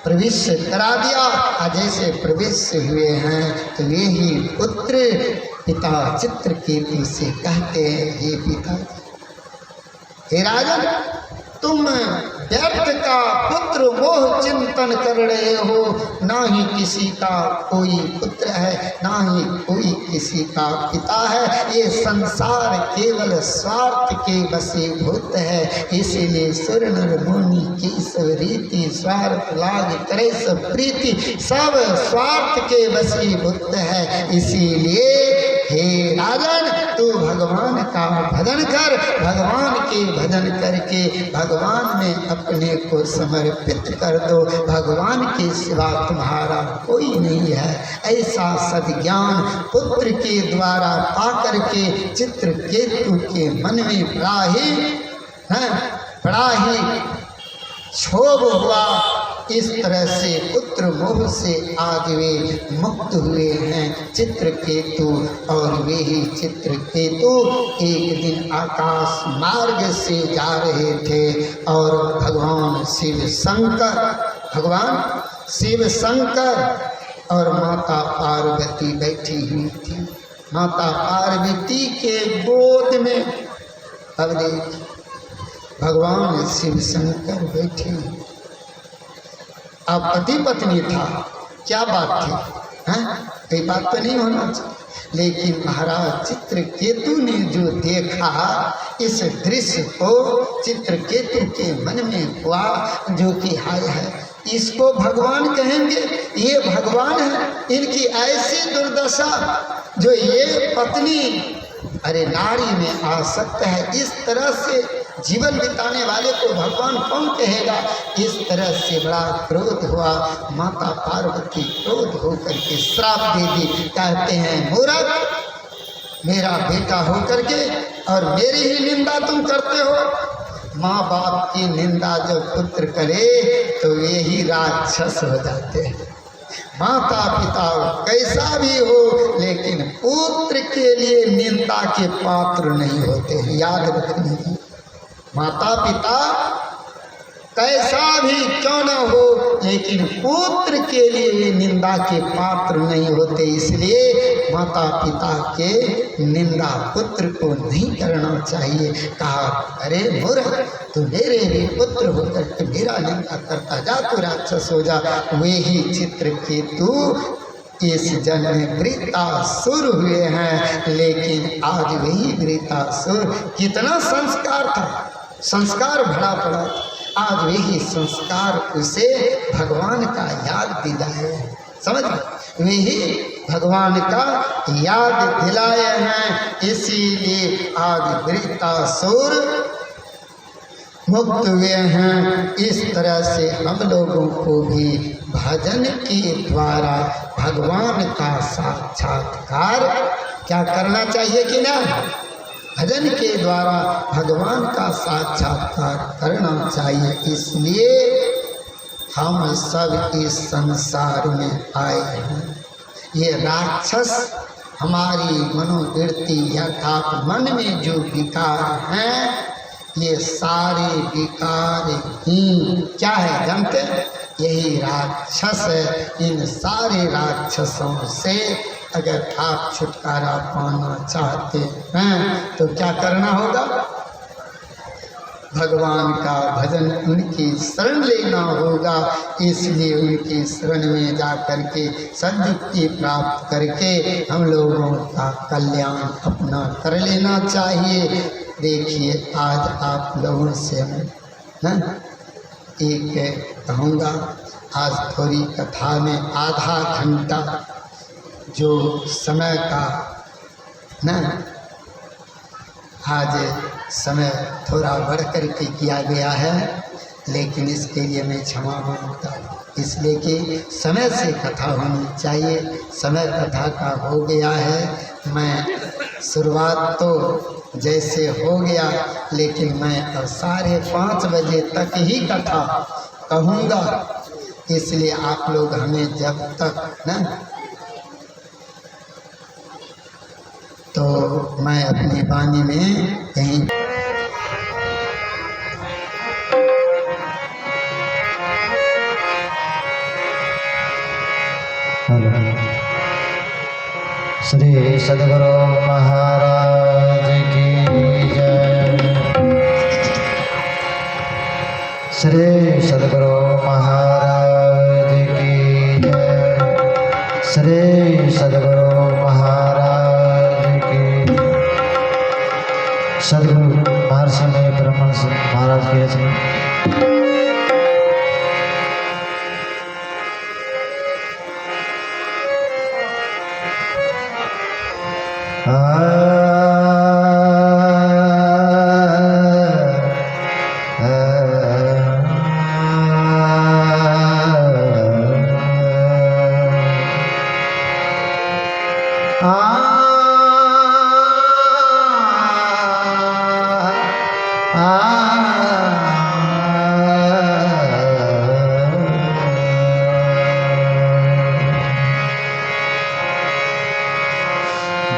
प्रवेश करा दिया। जैसे प्रवेश हुए हैं तो ये ही पुत्र पिता चित्रकेतु से कहते हैं, हे पिता, हे राजन, तुम व्यर्थ का पुत्र मोह चिंतन कर रहे हो, ना ही किसी का कोई पुत्र है, ना ही कोई किसी का पिता है। ये संसार केवल स्वार्थ के वशीभूत है, इसीलिए सुर नर मुनि की सब रीति, स्वार्थ लाग करे सब प्रीति, सब स्वार्थ के वशीभूत है। इसीलिए हे राजन, तू भगवान का भजन कर, भगवान के भजन करके भगवान में अपने को समर्पित कर दो। भगवान के सिवा तुम्हारा कोई नहीं है। ऐसा सद्ज्ञान पुत्र के द्वारा पाकर के चित्रकेतु के मन में बड़ा ही क्षोभ हुआ। इस तरह से पुत्र मोह से आज वे मुक्त हुए हैं चित्रकेतु। और वे ही चित्रकेतु एक दिन आकाश मार्ग से जा रहे थे और भगवान शिव शंकर और माता पार्वती बैठी हुई थी। माता पार्वती के गोद में अब देखिए भगवान शिव शंकर बैठे। अब पति पत्नी था, क्या बात थी, हैं? कोई बात तो नहीं होना चाहिए, लेकिन महाराज चित्रकेतु ने जो देखा, इस दृश्य को चित्रकेतु के मन में हुआ जो कि हाय है, इसको भगवान कहेंगे, ये भगवान है, इनकी ऐसी दुर्दशा जो ये पत्नी अरे नारी में आ सकता है। इस तरह से जीवन बिताने वाले को भगवान कौन कहेगा। इस तरह से बड़ा क्रोध हुआ। माता पार्वती क्रोध होकर के श्राप दे दी। कहते हैं, मूर्ख, मेरा बेटा होकर के और मेरी ही निंदा तुम करते हो। माँ बाप की निंदा जब पुत्र करे तो ये ही राक्षस हो जाते हैं। माता पिता कैसा भी हो, लेकिन पुत्र के लिए निंदा के पात्र नहीं होते हैं, याद रखना। माता पिता कैसा भी क्यों न हो, लेकिन पुत्र के लिए निंदा के पात्र नहीं होते। इसलिए माता पिता के निंदा पुत्र को नहीं करना चाहिए। कहा, अरे मूर्ख, तू मेरे भी पुत्र होकर के मेरा निंदा करता जा, तू राक्षस हो जा। वे ही चित्रकेतु इस जन्म में वृत्तासुर हुए हैं, लेकिन आज वही वृत्तासुर, कितना संस्कार था, संस्कार भरा पड़ा, आज वही संस्कार उसे भगवान का याद दिलाए। समझ, वही भगवान का याद दिलाए हैं, इसीलिए आज वृत्तासुर मुक्त हुए हैं। इस तरह से हम लोगों को भी भजन के द्वारा भगवान का साक्षात्कार क्या करना चाहिए कि ना, भजन के द्वारा भगवान का साक्षात्कार करना चाहिए। इसलिए हम सब इस संसार में आए हैं। ये राक्षस हमारी मनोवृत्ति अर्थात मन में जो विकार हैं, ये सारे विकार ही क्या है जानते हैं? यही राक्षस है। इन सारे राक्षसों से अगर आप छुटकारा पाना चाहते हैं तो क्या करना होगा? भगवान का भजन, उनकी शरण लेना होगा। इसलिए उनकी शरण में जा करके सद्युक्ति प्राप्त करके हम लोगों का कल्याण अपना कर लेना चाहिए। देखिए आज आप लोगों से मैं एक कहूँगा, आज थोड़ी कथा में आधा घंटा जो समय का न आज समय थोड़ा बढ़ कर के किया गया है, लेकिन इसके लिए मैं क्षमा मांगता हूँ। इसलिए कि समय से कथा होनी चाहिए। समय कथा का हो गया है। मैं शुरुआत तो जैसे हो गया, लेकिन मैं अब 5:30 बजे तक ही कथा कहूँगा। इसलिए आप लोग हमें जब तक न तो मैं अपनी वाणी में कहीं श्री सद्गुरु महाराज की जय। श्री सद्गुरु महाराज की जय। श्री सद्गुरु सद्गुरु महर्षि में परमहंस महाराज की रचना।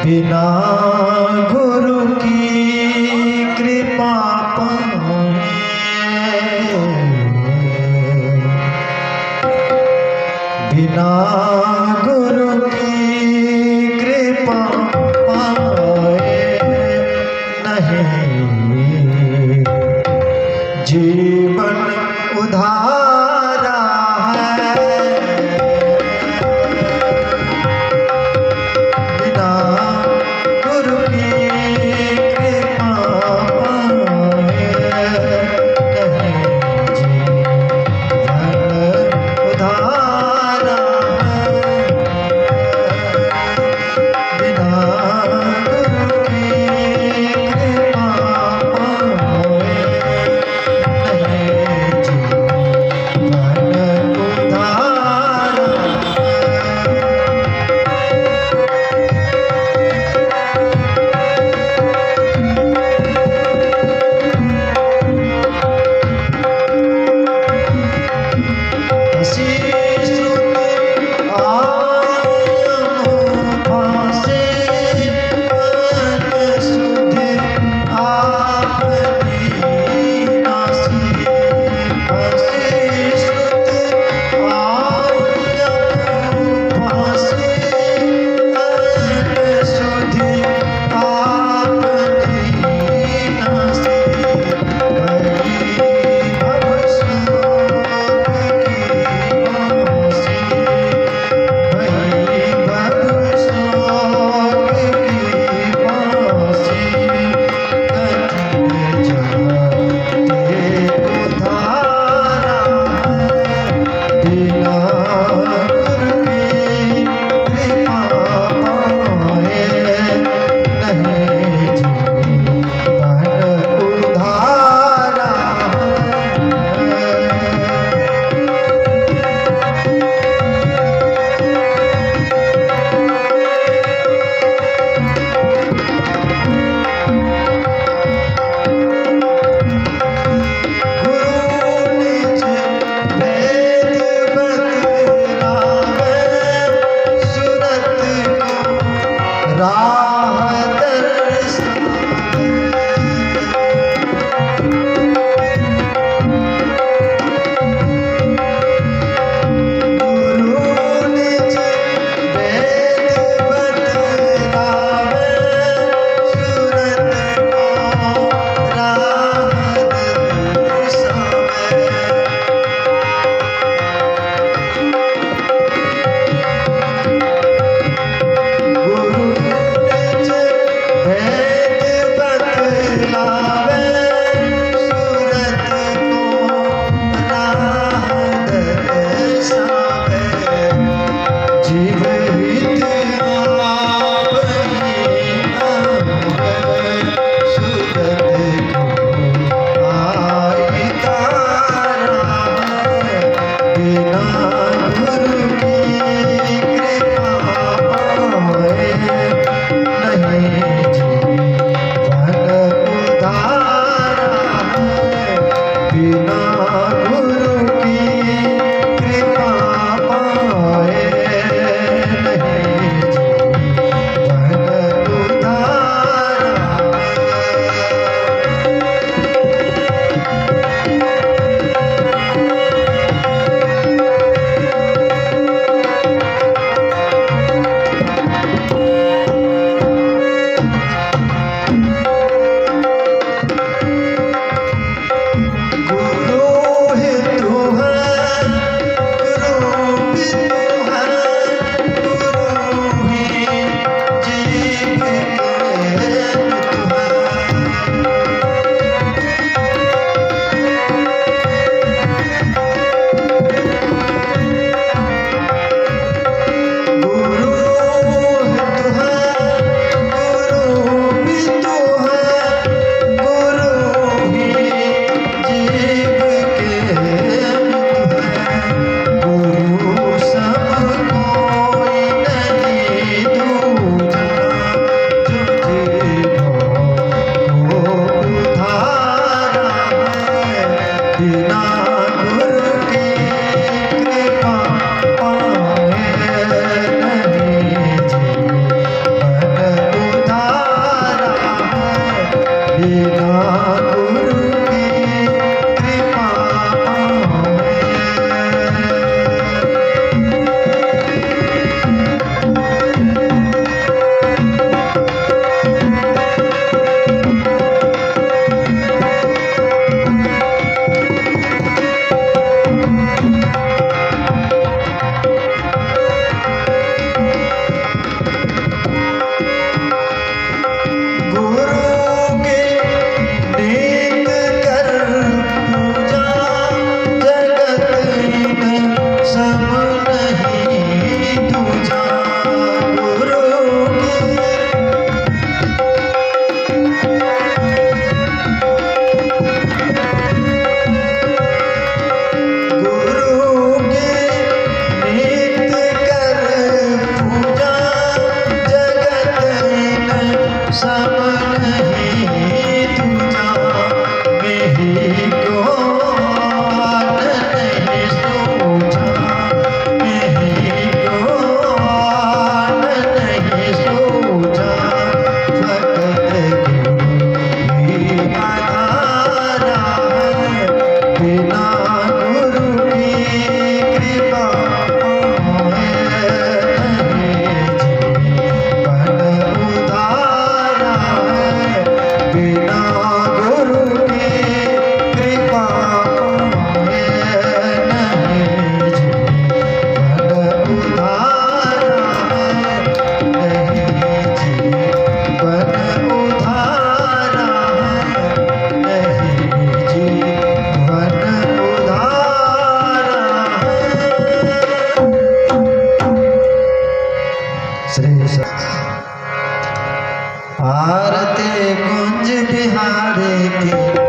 बिना गुरु की कृपा पाए, बिना गुरु की कृपा पाए नहीं जीवन उधारा है। बिना गुरु की कृपा पाए नहीं जीवन उधारा है। बिना गुरु की कृपा पाए नहीं जीवन उधारा श्री आरती कुंज बिहारी की